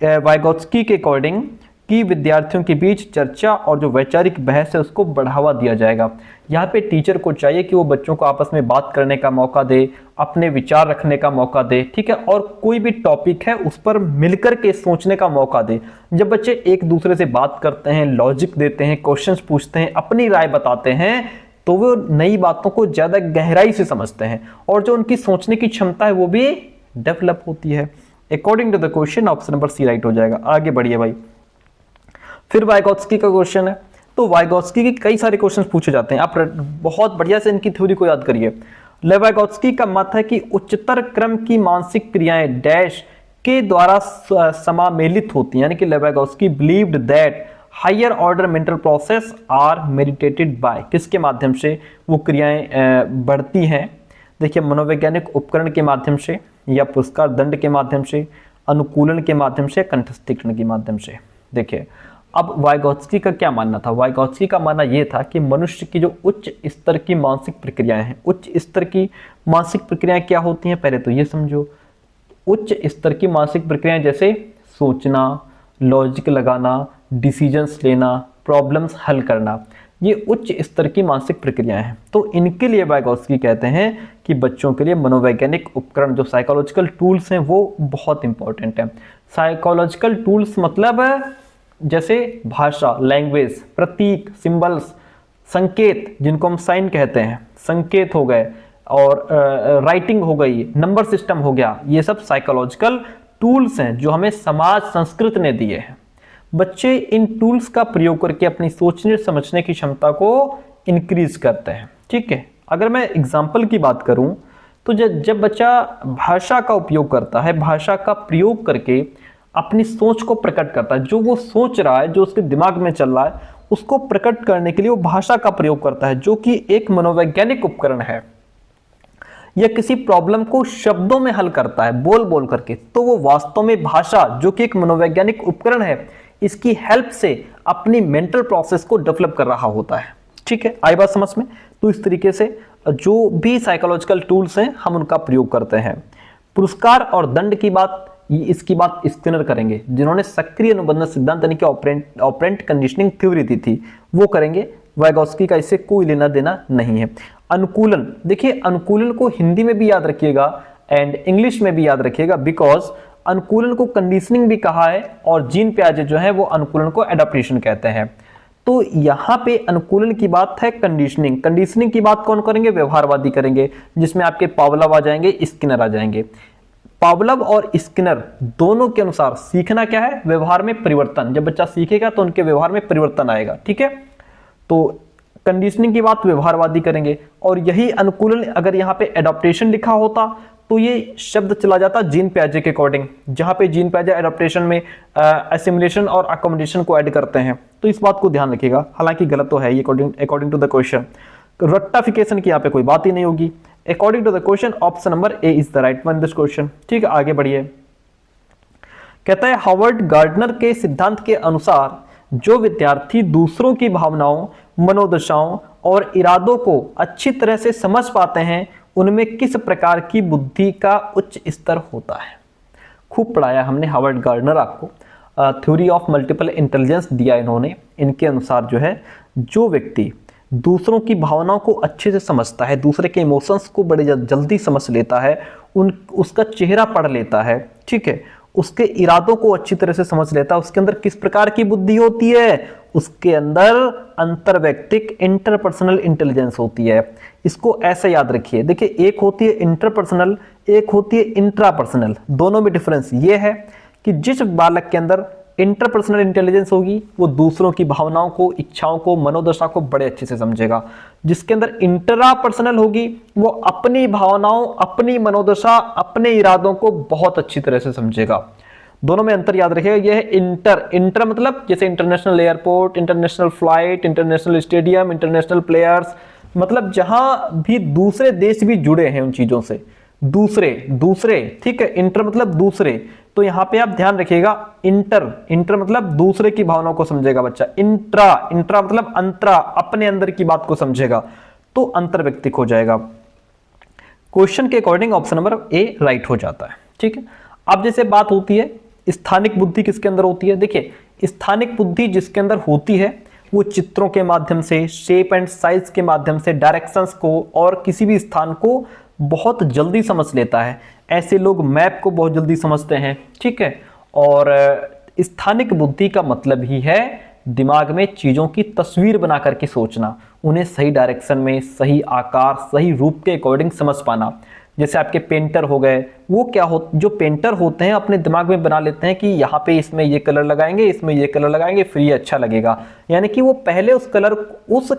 वाइगोत्स्की के अकॉर्डिंग, कि विद्यार्थियों के बीच चर्चा और जो वैचारिक बहस है उसको बढ़ावा दिया जाएगा। यहाँ पे टीचर को चाहिए कि वो बच्चों को आपस में बात करने का मौका दे, अपने विचार रखने का मौका दे, ठीक है, और कोई भी टॉपिक है उस पर मिलकर के सोचने का मौका दे। जब बच्चे एक दूसरे से बात करते हैं, लॉजिक देते हैं, क्वेश्चंस पूछते हैं, अपनी राय बताते हैं, तो वो नई बातों को ज्यादा गहराई से समझते हैं और जो उनकी सोचने की क्षमता है वो भी डेवलप होती है। According to the question option number C right हो जाएगा। आगे बढ़िए भाई। फिर वाइगोत्स्की का क्वेश्चन है, तो वाइगोत्स्की के कई सारे क्वेश्चन पूछे जाते हैं। आप बहुत बढ़िया से इनकी थ्योरी को याद करिए। लेवाइगोत्स्की का मत है कि उच्चतर क्रम की मानसिक क्रियाएं डैश के द्वारा समामेलित होती हैं, यानी कि Vygotsky believed that higher order mental process are meditated by, किसके माध्यम से वो क्रियाएं बढ़ती हैं? देखिए, मनोवैज्ञानिक उपकरण के माध्यम से, या पुरस्कार दंड के माध्यम से, अनुकूलन के माध्यम से, कंठस्थीकरण के माध्यम से। देखिए, अब वाइगोत्स्की का क्या मानना था? वाइगोत्स्की का मानना यह था कि मनुष्य की जो उच्च स्तर की मानसिक प्रक्रियाएं हैं, उच्च स्तर की मानसिक प्रक्रियाएं क्या होती हैं पहले तो ये समझो। उच्च स्तर की मानसिक प्रक्रियाएं जैसे सोचना, लॉजिक लगाना, डिसीजंस लेना, प्रॉब्लम्स हल करना, ये उच्च स्तर की मानसिक प्रक्रियाएं हैं। तो इनके लिए वाइगोत्स्की कहते हैं कि बच्चों के लिए मनोवैज्ञानिक उपकरण जो साइकोलॉजिकल टूल्स हैं वो बहुत इंपॉर्टेंट है। साइकोलॉजिकल टूल्स मतलब जैसे भाषा, लैंग्वेज, प्रतीक, सिंबल्स, संकेत जिनको हम साइन कहते हैं, संकेत हो गए, और राइटिंग हो गई, नंबर सिस्टम हो गया, ये सब साइकोलॉजिकल टूल्स हैं जो हमें समाज संस्कृत ने दिए हैं। बच्चे इन टूल्स का प्रयोग करके अपनी सोचने समझने की क्षमता को इंक्रीज करते हैं। ठीक है, अगर मैं एग्जाम्पल की बात करूं तो जब बच्चा भाषा का उपयोग करता है, भाषा का प्रयोग करके अपनी सोच को प्रकट करता है, जो वो सोच रहा है, जो उसके दिमाग में चल रहा है, उसको प्रकट करने के लिए वो भाषा का प्रयोग करता है, जो कि एक मनोवैज्ञानिक उपकरण है, या किसी प्रॉब्लम को शब्दों में हल करता है बोल बोल करके, तो वो वास्तव में भाषा, जो कि एक मनोवैज्ञानिक उपकरण है, इसकी हेल्प से अपनी मेंटल प्रोसेस को डेवलप कर रहा होता है। ठीक है, आई बात समझ में? तो इस तरीके से जो भी साइकोलॉजिकल टूल्स हैं हम उनका प्रयोग करते हैं। पुरस्कार और दंड की बात, इसकी बात स्किनर करेंगे, जिन्होंने सक्रिय अनुबंधन सिद्धांत यानी कि ऑपरेंट कंडीशनिंग थ्योरी दी थी, वो करेंगे। वाइगोत्स्की का इससे कोई लेना देना नहीं है। अनुकूलन, देखिए अनुकूलन को हिंदी में भी याद रखिएगा एंड इंग्लिश में भी याद रखिएगा, बिकॉज अनुकूलन को कंडीशनिंग भी कहा है और जीन पियाजे जो है वो अनुकूलन को एडाप्टेशन कहते हैं। तो यहाँ पे अनुकूलन की बात है, कंडीशनिंग। कंडीशनिंग की बात कौन करेंगे? व्यवहारवादी करेंगे, जिसमें आपके पावलव आ जाएंगे, स्किनर आ जाएंगे। पावलव और स्किनर दोनों के अनुसार सीखना क्या है? व्यवहार में परिवर्तन। जब बच्चा सीखेगा तो उनके व्यवहार में परिवर्तन आएगा। ठीक है, तो कंडीशनिंग की बात व्यवहारवादी करेंगे, और यही अनुकूलन अगर यहाँ पे एडाप्टेशन लिखा होता तो ये शब्द चला जाता जीन पियाजे के अकॉर्डिंग, जहां पे जीन पियाजे एडाप्टेशन में एसिमिलेशन और अकोमोडेशन को ऐड करते हैं। तो इस बात को ध्यान रखिएगा, हालांकि गलत तो है ये अकॉर्डिंग टू द क्वेश्चन। रट्टाफिकेशन की यहाँ पे कोई बात ही नहीं होगी। According to the question option number A is the right one this question. ठीक है, आगे बढ़िए। कहता है हार्वर्ड गार्डनर के सिद्धांत के अनुसार जो विद्यार्थी दूसरों की भावनाओं, मनोदशाओं और इरादों को अच्छी तरह से समझ पाते हैं उनमें किस प्रकार की बुद्धि का उच्च स्तर होता है। खूब पढ़ाया हमने हार्वर्ड गार्डनर, आपको थ्योरी ऑफ मल्टीपल इंटेलिजेंस दिया इन्होंने। इनके अनुसार जो है, जो व्यक्ति दूसरों की भावनाओं को अच्छे से समझता है, दूसरे के इमोशंस को बड़े जल्दी समझ लेता है, उसका चेहरा पढ़ लेता है, ठीक है, उसके इरादों को अच्छी तरह से समझ लेता है, उसके अंदर किस प्रकार की बुद्धि होती है? उसके अंदर अंतर्वैयक्तिक इंटरपर्सनल इंटेलिजेंस होती है। इसको ऐसे याद रखिए। देखिए, एक होती है इंटरपर्सनल, एक होती है इंट्रापर्सनल। दोनों में डिफरेंस ये है कि जिस बालक के अंदर इंटरपर्सनल इंटेलिजेंस होगी वो दूसरों की भावनाओं को, इच्छाओं को, मनोदशा को बड़े अच्छे से समझेगा। जिसके अंदर इंट्रापर्सनल होगी वो अपनी भावनाओं, अपनी मनोदशा, अपने इरादों को बहुत अच्छी तरह से समझेगा। दोनों में अंतर याद रखिएगा। यह है इंटर मतलब जैसे international airport, international flight, international stadium, international players, मतलब जहां भी दूसरे देश भी जुड़े हैं उन चीजों से, दूसरे, ठीक है। इंटर मतलब दूसरे, तो यहां पे आप ध्यान रखिएगा, इंटर मतलब दूसरे की भावनाओं को समझेगा बच्चा। इंट्रा मतलब अंतरा, अपने अंदर की बात को समझेगा, तो अंतर्व्यक्तिक हो जाएगा। क्वेश्चन के अकॉर्डिंग ऑप्शन नंबर ए राइट हो जाता है। ठीक है, अब जैसे बात होती है स्थानिक बुद्धि किसके अंदर होती है? देखिए, स्थानिक बुद्धि जिसके अंदर होती है वो चित्रों के माध्यम से, शेप एंड साइज के माध्यम से, डायरेक्शंस को और किसी भी स्थान को बहुत जल्दी समझ लेता है। ऐसे लोग मैप को बहुत जल्दी समझते हैं, ठीक है। और स्थानिक बुद्धि का मतलब ही है दिमाग में चीजों की तस्वीर बना करके सोचना, उन्हें सही डायरेक्शन में, सही आकार, सही रूप के अकॉर्डिंग समझ पाना। जैसे आपके पेंटर हो गए, वो क्या हो, जो पेंटर होते हैं अपने दिमाग में बना लेते हैं कि यहाँ पे इसमें ये कलर लगाएंगे, इसमें ये कलर लगाएंगे, फिर ये अच्छा लगेगा। यानी कि वो पहले उस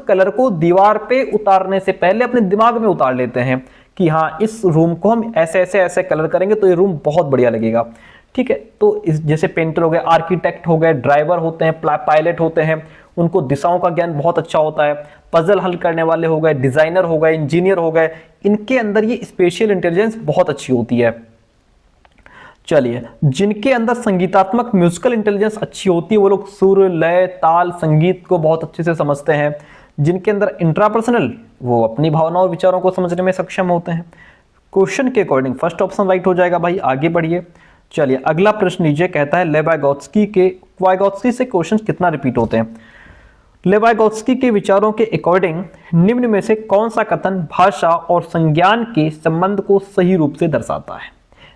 कलर को दीवार पे उतारने से पहले अपने दिमाग में उतार लेते हैं कि हाँ इस रूम को हम ऐसे ऐसे ऐसे कलर करेंगे तो ये रूम बहुत बढ़िया लगेगा। ठीक है, तो जैसे पेंटर हो गए, आर्किटेक्ट हो गए, ड्राइवर होते हैं, पायलट होते हैं, उनको दिशाओं का ज्ञान बहुत अच्छा होता है। पजल हल करने वाले हो गए, डिजाइनर हो गए, इंजीनियर हो गए, इनके अंदर ये स्पेशल इंटेलिजेंस बहुत अच्छी होती है। चलिए, जिनके अंदर संगीतात्मक म्यूजिकल इंटेलिजेंस अच्छी होती है, वो लोग सुर, लय, ताल, संगीत को बहुत अच्छे से समझते हैं। जिनके अंदर इंट्रापर्सनल, वो अपनी भावनाओं और विचारों को समझने में सक्षम होते हैं। क्वेश्चन के अकॉर्डिंग फर्स्ट ऑप्शन राइट हो जाएगा भाई। आगे बढ़िए। चलिए, अगला प्रश्न लीजिए, कहता है वाइगोत्स्की से क्वेश्चन कितना रिपीट होते हैं। वाइगोत्स्की के विचारों के अकॉर्डिंग निम्न में से कौन सा कथन भाषा और संज्ञान के संबंध को सही रूप से दर्शाता है।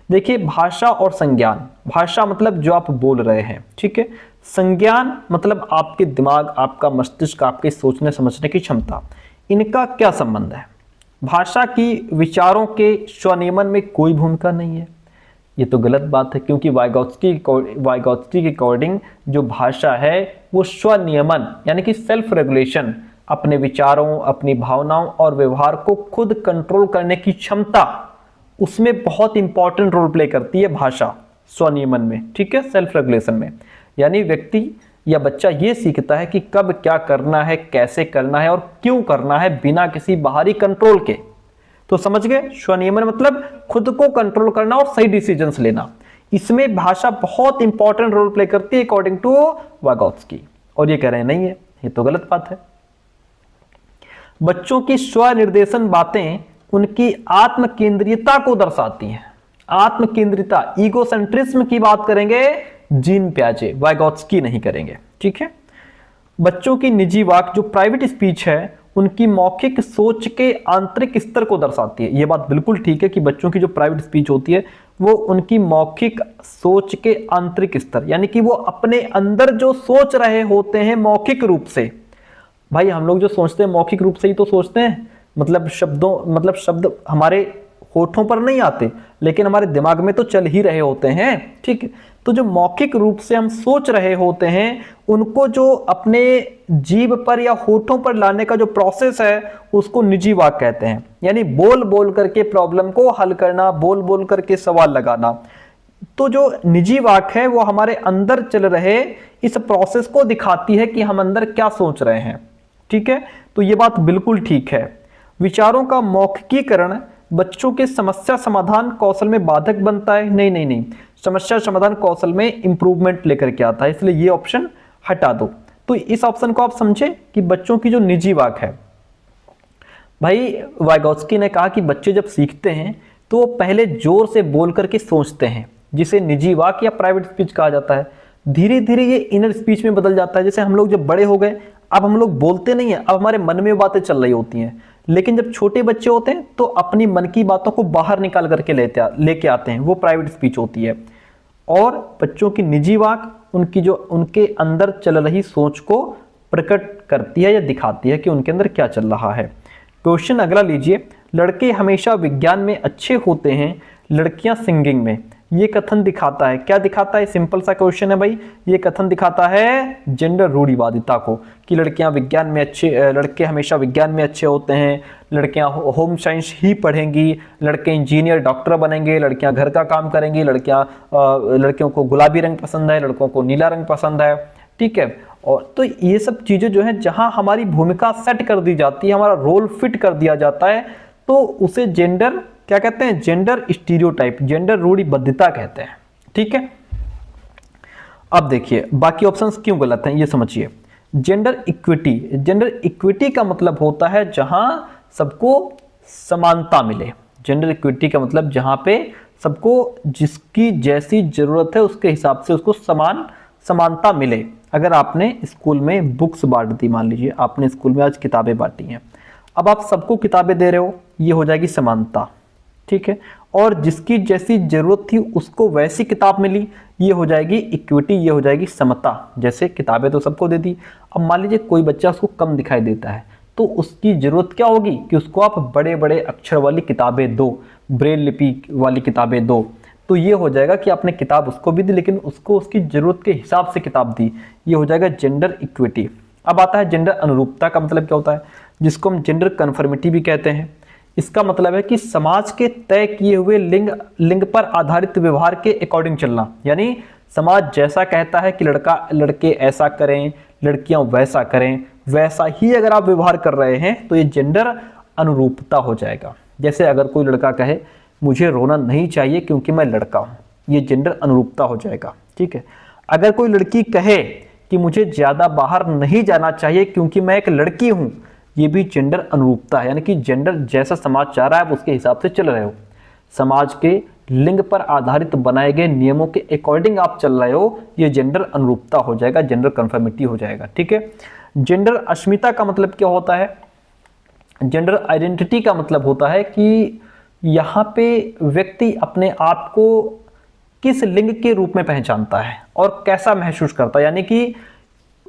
देखिए, भाषा और संज्ञान, भाषा मतलब जो आप बोल रहे हैं, ठीक है। संज्ञान मतलब आपके दिमाग, आपका मस्तिष्क, आपके सोचने समझने की क्षमता, इनका क्या संबंध है। भाषा की विचारों के स्वनियमन में कोई भूमिका नहीं है। ये तो गलत बात है, क्योंकि वाइगोत्स्की के अकॉर्डिंग जो भाषा है वो स्वनियमन यानी कि सेल्फ रेगुलेशन, अपने विचारों, अपनी भावनाओं और व्यवहार को खुद कंट्रोल करने की क्षमता, उसमें बहुत इंपॉर्टेंट रोल प्ले करती है भाषा स्वनियमन में, ठीक है, सेल्फ रेगुलेशन में। यानी व्यक्ति या बच्चा ये सीखता है कि कब क्या करना है, कैसे करना है और क्यों करना है, बिना किसी बाहरी कंट्रोल के। तो समझ गए, स्वनियमन मतलब खुद को कंट्रोल करना और सही डिसीजंस लेना। इसमें भाषा बहुत इंपॉर्टेंट रोल प्ले करती है अकॉर्डिंग टू वाइगोत्स्की। और ये कह रहे हैं नहीं है, ये तो गलत बात है। बच्चों की स्वनिर्देशन बातें उनकी आत्म केंद्रियता को दर्शाती हैं। आत्म केंद्रियता, ईगोसेंट्रिज्म की बात करेंगे जीन प्याजे, वाइगोत्स्की नहीं करेंगे, ठीक है। बच्चों की निजी वाक, जो प्राइवेट स्पीच है, उनकी मौखिक सोच के आंतरिक स्तर को दर्शाती है। यह बात बिल्कुल ठीक है कि बच्चों की जो प्राइवेट स्पीच होती है वो उनकी मौखिक सोच के आंतरिक स्तर, यानी कि वो अपने अंदर जो सोच रहे होते हैं मौखिक रूप से। भाई हम लोग जो सोचते हैं मौखिक रूप से ही तो सोचते हैं, मतलब शब्द हमारे होठों पर नहीं आते, लेकिन हमारे दिमाग में तो चल ही रहे होते हैं, ठीक है। तो जो मौखिक रूप से हम सोच रहे होते हैं, उनको जो अपने जीभ पर या होठों पर लाने का जो प्रोसेस है, उसको निजी वाक कहते हैं। यानी बोल बोल करके प्रॉब्लम को हल करना, बोल बोल करके सवाल लगाना। तो जो निजी वाक है वो हमारे अंदर चल रहे इस प्रोसेस को दिखाती है कि हम अंदर क्या सोच रहे हैं, ठीक है। तो ये बात बिल्कुल ठीक है। विचारों का मौखिकीकरण बच्चों के समस्या समाधान कौशल में बाधक बनता है। नहीं, समस्या समाधान कौशल में इंप्रूवमेंट लेकर के आता है, इसलिए ये ऑप्शन हटा दो। तो इस ऑप्शन को आप समझे कि बच्चों की जो निजी वाक है, भाई वाइगोत्स्की ने कहा कि बच्चे जब सीखते हैं तो वो पहले जोर से बोल करके सोचते हैं, जिसे निजी वाक या प्राइवेट स्पीच कहा जाता है। धीरे धीरे ये इनर स्पीच में बदल जाता है। जैसे हम लोग जब बड़े हो गए, अब हम लोग बोलते नहीं है, अब हमारे मन में बातें चल रही होती हैं। लेकिन जब छोटे बच्चे होते हैं तो अपनी मन की बातों को बाहर निकाल करके लेके आते हैं, वो प्राइवेट स्पीच होती है। और बच्चों की निजी वाक उनके अंदर चल रही सोच को प्रकट करती है या दिखाती है कि उनके अंदर क्या चल रहा है। क्वेश्चन अगला लीजिए, लड़के हमेशा विज्ञान में अच्छे होते हैं, लड़कियां सिंगिंग में। ये कथन दिखाता है, क्या दिखाता है? सिंपल सा क्वेश्चन है भाई। ये कथन दिखाता है जेंडर रूढ़िवादिता को, कि लड़के हमेशा विज्ञान में अच्छे होते हैं, लड़कियां होम साइंस ही पढ़ेंगी, लड़के इंजीनियर डॉक्टर बनेंगे, लड़कियां घर का काम करेंगी, लड़कियों को गुलाबी रंग पसंद है, लड़कों को नीला रंग पसंद है, ठीक है। और तो ये सब चीजें जो है, जहां हमारी भूमिका सेट कर दी जाती है, हमारा रोल फिट कर दिया जाता है, तो उसे जेंडर क्या कहते हैं? जेंडर स्टीरियोटाइप, जेंडर रूढ़िबद्धता कहते हैं, ठीक है। अब देखिए बाकी ऑप्शंस क्यों गलत हैं, ये समझिए। जेंडर इक्विटी का मतलब होता है जहां सबको समानता मिले। जेंडर इक्विटी का मतलब जहां पे सबको जिसकी जैसी जरूरत है उसके हिसाब से उसको समानता मिले। अगर आपने स्कूल में बुक्स बांट दी, मान लीजिए आपने स्कूल में आज किताबें बांटी हैं, अब आप सबको किताबें दे रहे हो, ये हो जाएगी समानता, ठीक है। और जिसकी जैसी जरूरत थी उसको वैसी किताब मिली, ये हो जाएगी इक्विटी, ये हो जाएगी समता। जैसे किताबें तो सबको दे दी, अब मान लीजिए कोई बच्चा उसको कम दिखाई देता है, तो उसकी ज़रूरत क्या होगी कि उसको आप बड़े बड़े अक्षर वाली किताबें दो, ब्रेल लिपि वाली किताबें दो। तो ये हो जाएगा कि आपने किताब उसको भी दी लेकिन उसको उसकी ज़रूरत के हिसाब से किताब दी। ये हो जाएगा जेंडर इक्विटी। अब आता है जेंडर अनुरूपता का मतलब क्या होता है, जिसको हम जेंडर कन्फर्मिटी भी कहते हैं। इसका मतलब है कि समाज के तय किए हुए लिंग पर आधारित व्यवहार के अकॉर्डिंग चलना, यानी समाज जैसा कहता है कि लड़के ऐसा करें, लड़कियां वैसा करें, वैसा ही अगर आप व्यवहार कर रहे हैं तो ये जेंडर अनुरूपता हो जाएगा। जैसे अगर कोई लड़का कहे मुझे रोना नहीं चाहिए क्योंकि मैं लड़का हूं, ये जेंडर अनुरूपता हो जाएगा। ठीक है। अगर कोई लड़की कहे कि मुझे ज्यादा बाहर नहीं जाना चाहिए क्योंकि मैं एक लड़की हूं, ये भी जेंडर अनुरूपता है, यानी कि जेंडर जैसा समाज चाह रहा है आप उसके हिसाब से चल रहे हो। समाज के लिंग पर आधारित बनाए गए नियमों के अकॉर्डिंग आप चल रहे हो, ये जेंडर अनुरूपता हो जाएगा, जेंडर कन्फर्मिटी हो जाएगा। ठीक है। जेंडर अस्मिता का मतलब क्या होता है, जेंडर आइडेंटिटी का मतलब होता है कि यहाँ पे व्यक्ति अपने आप को किस लिंग के रूप में पहचानता है और कैसा महसूस करता है, यानी कि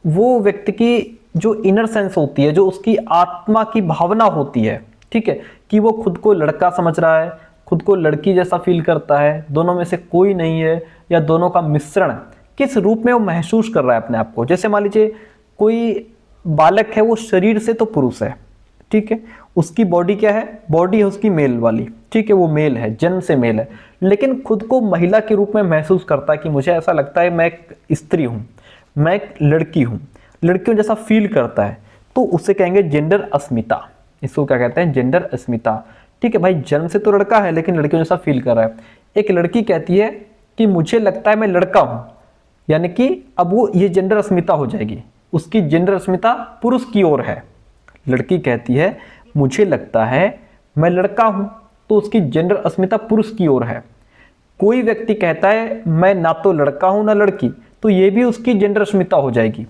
वो व्यक्ति की जो इनर सेंस होती है, जो उसकी आत्मा की भावना होती है, ठीक है, कि वो खुद को लड़का समझ रहा है, खुद को लड़की जैसा फील करता है, दोनों में से कोई नहीं है या दोनों का मिश्रण, किस रूप में वो महसूस कर रहा है अपने आप को। जैसे मान लीजिए कोई बालक है, वो शरीर से तो पुरुष है, ठीक है, उसकी बॉडी क्या है, बॉडी है उसकी मेल वाली, ठीक है, वो मेल है, जन्म से मेल है, लेकिन खुद को महिला के रूप में महसूस करता है कि मुझे ऐसा लगता है मैं एक स्त्री हूँ, मैं एक लड़की हूँ, लड़कियों जैसा फील करता है, तो उसे कहेंगे जेंडर अस्मिता। इसको क्या कहते हैं, जेंडर अस्मिता। ठीक है भाई, जन्म से तो लड़का है लेकिन लड़कियों जैसा फील कर रहा है। एक लड़की कहती है कि मुझे लगता है मैं लड़का हूं, यानी कि अब वो ये जेंडर अस्मिता हो जाएगी, उसकी जेंडर अस्मिता पुरुष की ओर है। लड़की कहती है मुझे लगता है मैं लड़का हूं, तो उसकी जेंडर अस्मिता पुरुष की ओर है। कोई व्यक्ति कहता है मैं ना तो लड़का हूं ना लड़की, तो ये भी उसकी जेंडर अस्मिता हो जाएगी।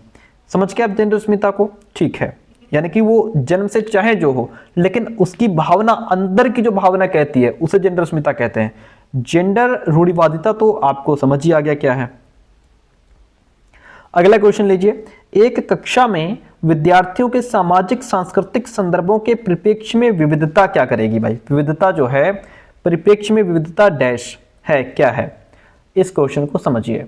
समझ के आप जेंडर अस्मिता को? ठीक है, यानी कि वो जन्म से चाहे जो हो, लेकिन उसकी भावना, अंदर की जो भावना कहती है, उसे जेंडर अस्मिता कहते हैं। जेंडर रूढ़िवादिता तो आपको समझ ही आ गया क्या है। अगला क्वेश्चन लीजिए। एक कक्षा में विद्यार्थियों के सामाजिक सांस्कृतिक संदर्भों के परिप्रेक्ष्य में विविधता क्या करेगी? भाई विविधता जो है, परिप्रेक्ष्य में विविधता डैश है, क्या है? इस क्वेश्चन को समझिए।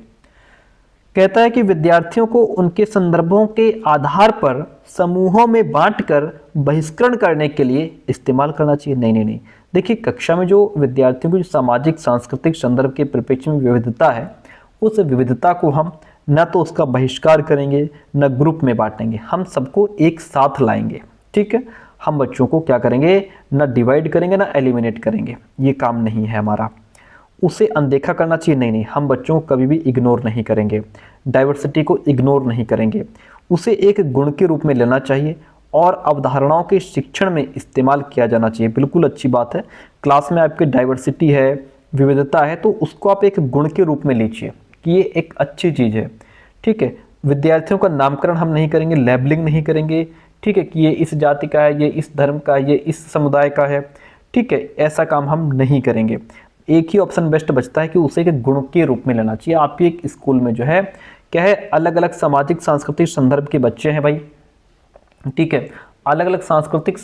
कहता है कि विद्यार्थियों को उनके संदर्भों के आधार पर समूहों में बांटकर बहिष्करण करने के लिए इस्तेमाल करना चाहिए। नहीं, देखिए कक्षा में जो विद्यार्थियों की सामाजिक सांस्कृतिक संदर्भ के परिप्रेक्ष्य में विविधता है, उस विविधता को हम न तो उसका बहिष्कार करेंगे न ग्रुप में बांटेंगे, हम सबको एक साथ लाएंगे। ठीक है, हम बच्चों को क्या करेंगे, न डिवाइड करेंगे न एलिमिनेट करेंगे, ये काम नहीं है हमारा। उसे अनदेखा करना चाहिए, नहीं, हम बच्चों को कभी भी इग्नोर नहीं करेंगे, डाइवर्सिटी को इग्नोर नहीं करेंगे, उसे एक गुण के रूप में लेना चाहिए और अवधारणाओं के शिक्षण में इस्तेमाल किया जाना चाहिए। बिल्कुल अच्छी बात है, क्लास में आपकी डाइवर्सिटी है, विविधता है, तो उसको आप एक गुण के रूप में लीजिए कि ये एक अच्छी चीज़ है। ठीक है, विद्यार्थियों का नामकरण हम नहीं करेंगे, लेबलिंग नहीं करेंगे, ठीक है, कि ये इस जाति का है, ये इस धर्म का है, ये इस समुदाय का है, ठीक है, ऐसा काम हम नहीं करेंगे। एक ही ऑप्शन बेस्ट बचता है कि उसे एक गुण के रूप में लेना चाहिए। आपके एक स्कूल में जो है क्या है, अलग अलग सामाजिक सांस्कृतिक संदर्भ के बच्चे हैं भाई, ठीक है, अलग अलग सामाजिक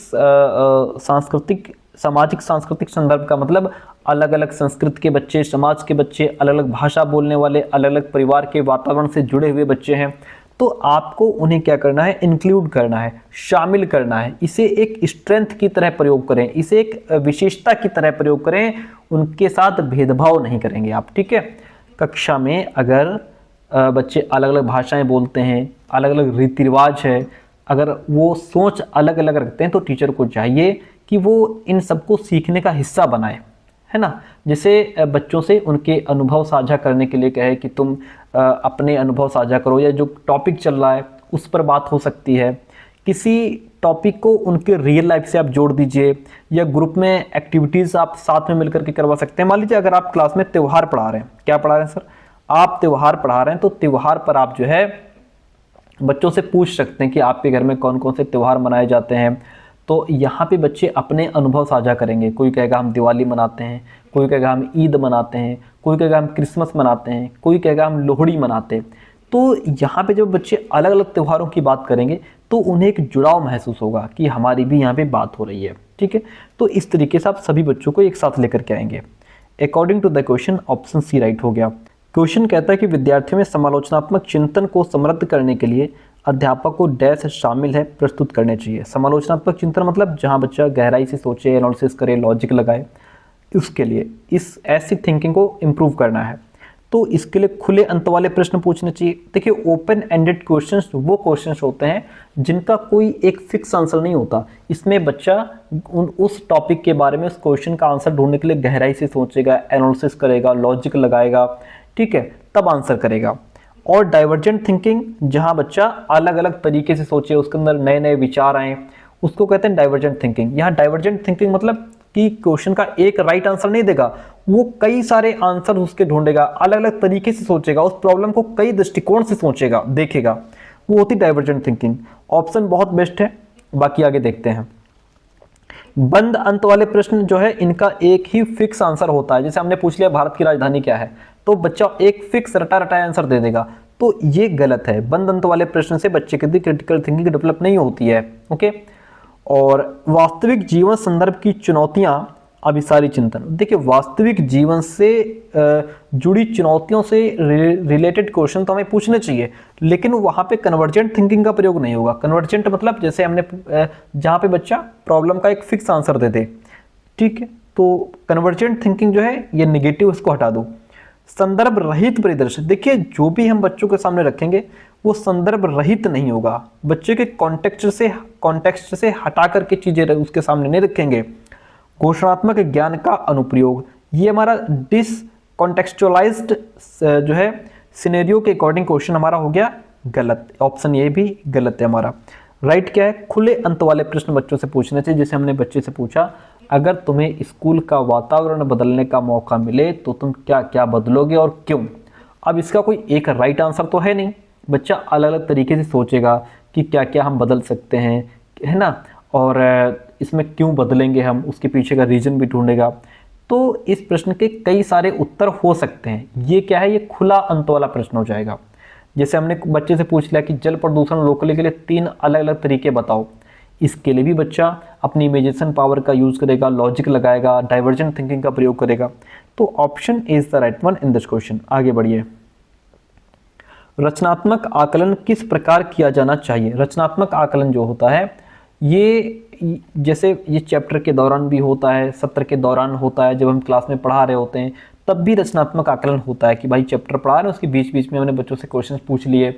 सांस्कृतिक संदर्भ का मतलब अलग अलग संस्कृति के बच्चे, समाज के बच्चे, अलग अलग भाषा बोलने वाले, अलग अलग परिवार के वातावरण से जुड़े हुए बच्चे हैं। तो आपको उन्हें क्या करना है, इंक्लूड करना है, शामिल करना है, इसे एक स्ट्रेंथ की तरह प्रयोग करें, इसे एक विशेषता की तरह प्रयोग करें, उनके साथ भेदभाव नहीं करेंगे आप। ठीक है, कक्षा में अगर बच्चे अलग अलग भाषाएं बोलते हैं, अलग अलग रीति रिवाज है, अगर वो सोच अलग अलग रखते हैं, तो टीचर को चाहिए कि वो इन सबको सीखने का हिस्सा बनाए, है ना। जैसे बच्चों से उनके अनुभव साझा करने के लिए कहे कि तुम अपने अनुभव साझा करो, या जो टॉपिक चल रहा है उस पर बात हो सकती है, किसी टॉपिक को उनके रियल लाइफ से आप जोड़ दीजिए, या ग्रुप में एक्टिविटीज़ आप साथ में मिलकर के करवा सकते हैं। मान लीजिए अगर आप क्लास में त्यौहार पढ़ा रहे हैं, क्या पढ़ा रहे हैं सर, आप त्यौहार पढ़ा रहे हैं, तो त्यौहार पर आप जो है बच्चों से पूछ सकते हैं कि आपके घर में कौन कौन से त्यौहार मनाए जाते हैं। तो यहाँ पे बच्चे अपने अनुभव साझा करेंगे, कोई कहेगा हम दिवाली मनाते हैं, कोई कहेगा हम ईद मनाते हैं, कोई कहेगा हम क्रिसमस मनाते हैं, कोई कहेगा हम लोहड़ी मनाते हैं। तो यहाँ पे जब बच्चे अलग अलग त्योहारों की बात करेंगे तो उन्हें एक जुड़ाव महसूस होगा कि हमारी भी यहाँ पे बात हो रही है, ठीक है। तो इस तरीके से आप सभी बच्चों को एक साथ लेकर के आएंगे। According to the question option C right हो गया। क्वेश्चन कहता है कि विद्यार्थियों में समालोचनात्मक चिंतन को समृद्ध करने के लिए अध्यापक को डैश शामिल है प्रस्तुत करने चाहिए। समालोचनात्मक चिंतन मतलब जहाँ बच्चा गहराई से सोचे, एनालिसिस करे, लॉजिक लगाए, उसके लिए इस ऐसी थिंकिंग को इम्प्रूव करना है। तो इसके लिए खुले अंत वाले प्रश्न पूछने चाहिए। देखिए, ओपन एंडेड क्वेश्चंस वो क्वेश्चंस होते हैं जिनका कोई एक फिक्स आंसर नहीं होता। इसमें बच्चा उस टॉपिक के बारे में उस क्वेश्चन का आंसर ढूंढने के लिए गहराई से सोचेगा, एनालिसिस करेगा, लॉजिक लगाएगा, ठीक है, तब आंसर करेगा। और डाइवर्जेंट थिंकिंग, जहां बच्चा अलग अलग तरीके से सोचे, उसके अंदर नए नए विचार आए, उसको कहते हैं डाइवर्जेंट थिंकिंग। यहाँ डाइवर्जेंट थिंकिंग मतलब कि क्वेश्चन का एक राइट आंसर नहीं देगा, वो कई सारे आंसर उसके ढूंढेगा, अलग अलग तरीके से सोचेगा, उस प्रॉब्लम को कई दृष्टिकोण से सोचेगा, देखेगा, वो होती डाइवर्जेंट थिंकिंग। ऑप्शन बहुत बेस्ट है, बाकी आगे देखते हैं। बंद अंत वाले प्रश्न जो है इनका एक ही फिक्स आंसर होता है। जैसे हमने पूछ लिया भारत की राजधानी क्या है, तो बच्चा एक फिक्स रटा रटाया आंसर दे देगा, तो ये गलत है। बंद अंत वाले प्रश्न से बच्चे की क्रिटिकल थिंकिंग डेवलप नहीं होती है, ओके। और वास्तविक जीवन संदर्भ की चुनौतियां अभिसारी चिंतन। देखिए, वास्तविक जीवन से जुड़ी चुनौतियों से रिलेटेड क्वेश्चन तो हमें पूछने चाहिए, लेकिन वहां पे कन्वर्जेंट थिंकिंग का प्रयोग नहीं होगा। कन्वर्जेंट मतलब जैसे हमने जहां पे बच्चा प्रॉब्लम का एक फिक्स आंसर दे दे, ठीक है, तो कन्वर्जेंट थिंकिंग जो है ये निगेटिव, इसको हटा दो। संदर्भ रहित परिदर्शन, देखिए जो भी हम बच्चों के सामने रखेंगे वो संदर्भ रहित नहीं होगा। बच्चे के कॉन्टेक्स्ट से हटा करके चीजें उसके सामने नहीं रखेंगे। घोषणात्मक ज्ञान का अनुप्रयोग, ये हमारा डिसकॉन्टेक्चुअलाइज्ड जो है सिनेरियो के अकॉर्डिंग क्वेश्चन हमारा हो गया गलत। ऑप्शन ये भी गलत है हमारा। राइट क्या है, खुले अंत वाले प्रश्न बच्चों से पूछने चाहिए। जैसे हमने बच्चे से पूछा, अगर तुम्हें स्कूल का वातावरण बदलने का मौका मिले तो तुम क्या क्या बदलोगे और क्यों। अब इसका कोई एक राइट आंसर तो है नहीं, बच्चा अलग अलग तरीके से सोचेगा कि क्या क्या हम बदल सकते हैं, है ना, और इसमें क्यों बदलेंगे हम, उसके पीछे का रीजन भी ढूंढेगा। तो इस प्रश्न के कई सारे उत्तर हो सकते हैं। ये क्या है, ये खुला अंत वाला प्रश्न हो जाएगा। जैसे हमने बच्चे से पूछ लिया कि जल प्रदूषण रोकने के लिए 3 अलग अलग तरीके बताओ, इसके लिए भी बच्चा अपनी इमेजिनेशन पावर का यूज करेगा, लॉजिक लगाएगा, डाइवर्जेंट थिंकिंग का प्रयोग करेगा। तो option is the right one in this question. आगे बढ़िए। रचनात्मक आकलन किस प्रकार किया जाना चाहिए। रचनात्मक आकलन जो होता है ये जैसे ये चैप्टर के दौरान भी होता है, सत्र के दौरान होता है, जब हम क्लास में पढ़ा रहे होते हैं तब भी रचनात्मक आकलन होता है कि भाई चैप्टर पढ़ा रहे हैं उसके बीच बीच में हमने बच्चों से क्वेश्चंस पूछ लिए,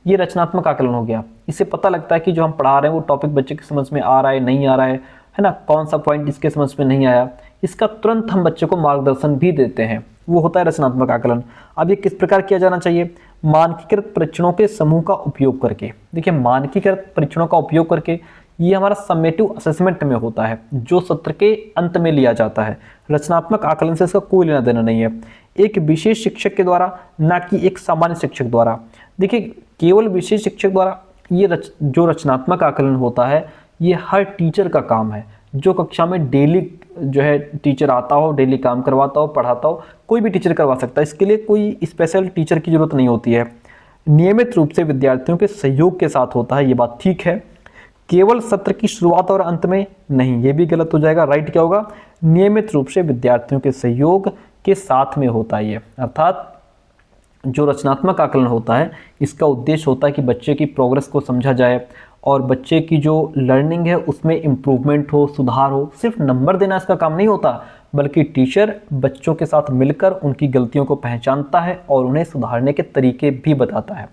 ये रचनात्मक आकलन हो गया। इससे पता लगता है कि जो हम पढ़ा रहे हैं वो टॉपिक बच्चे की समझ में आ रहा है, नहीं आ रहा है ना, कौन सा पॉइंट इसके समझ में नहीं आया, इसका तुरंत हम बच्चे को मार्गदर्शन भी देते हैं, वो होता है रचनात्मक आकलन। अब ये किस प्रकार किया जाना चाहिए, मानकीकृत परीक्षणों के समूह का उपयोग करके। देखिए, मानकीकृत परीक्षणों का उपयोग करके ये हमारा समेटिव असेसमेंट में होता है, जो सत्र के अंत में लिया जाता है। रचनात्मक आकलन से इसका कोई लेना देना नहीं है, एक विशेष शिक्षक के द्वारा, ना कि एक सामान्य शिक्षक द्वारा। देखिए, केवल विशेष शिक्षक द्वारा ये जो रचनात्मक आकलन होता है ये हर टीचर का काम है, जो कक्षा में डेली जो है टीचर आता हो, डेली काम करवाता हो, पढ़ाता हो, कोई भी टीचर करवा सकता है। इसके लिए कोई स्पेशल टीचर की जरूरत नहीं होती है। नियमित रूप से विद्यार्थियों के सहयोग के साथ होता है, ये बात ठीक है। केवल सत्र की शुरुआत और अंत में नहीं, ये भी गलत हो जाएगा। राइट क्या होगा, नियमित रूप से विद्यार्थियों के सहयोग के साथ में होता है ये। अर्थात जो रचनात्मक आकलन होता है इसका उद्देश्य होता है कि बच्चे की प्रोग्रेस को समझा जाए और बच्चे की जो लर्निंग है उसमें इम्प्रूवमेंट हो, सुधार हो। सिर्फ नंबर देना इसका काम नहीं होता, बल्कि टीचर बच्चों के साथ मिलकर उनकी गलतियों को पहचानता है और उन्हें सुधारने के तरीके भी बताता है।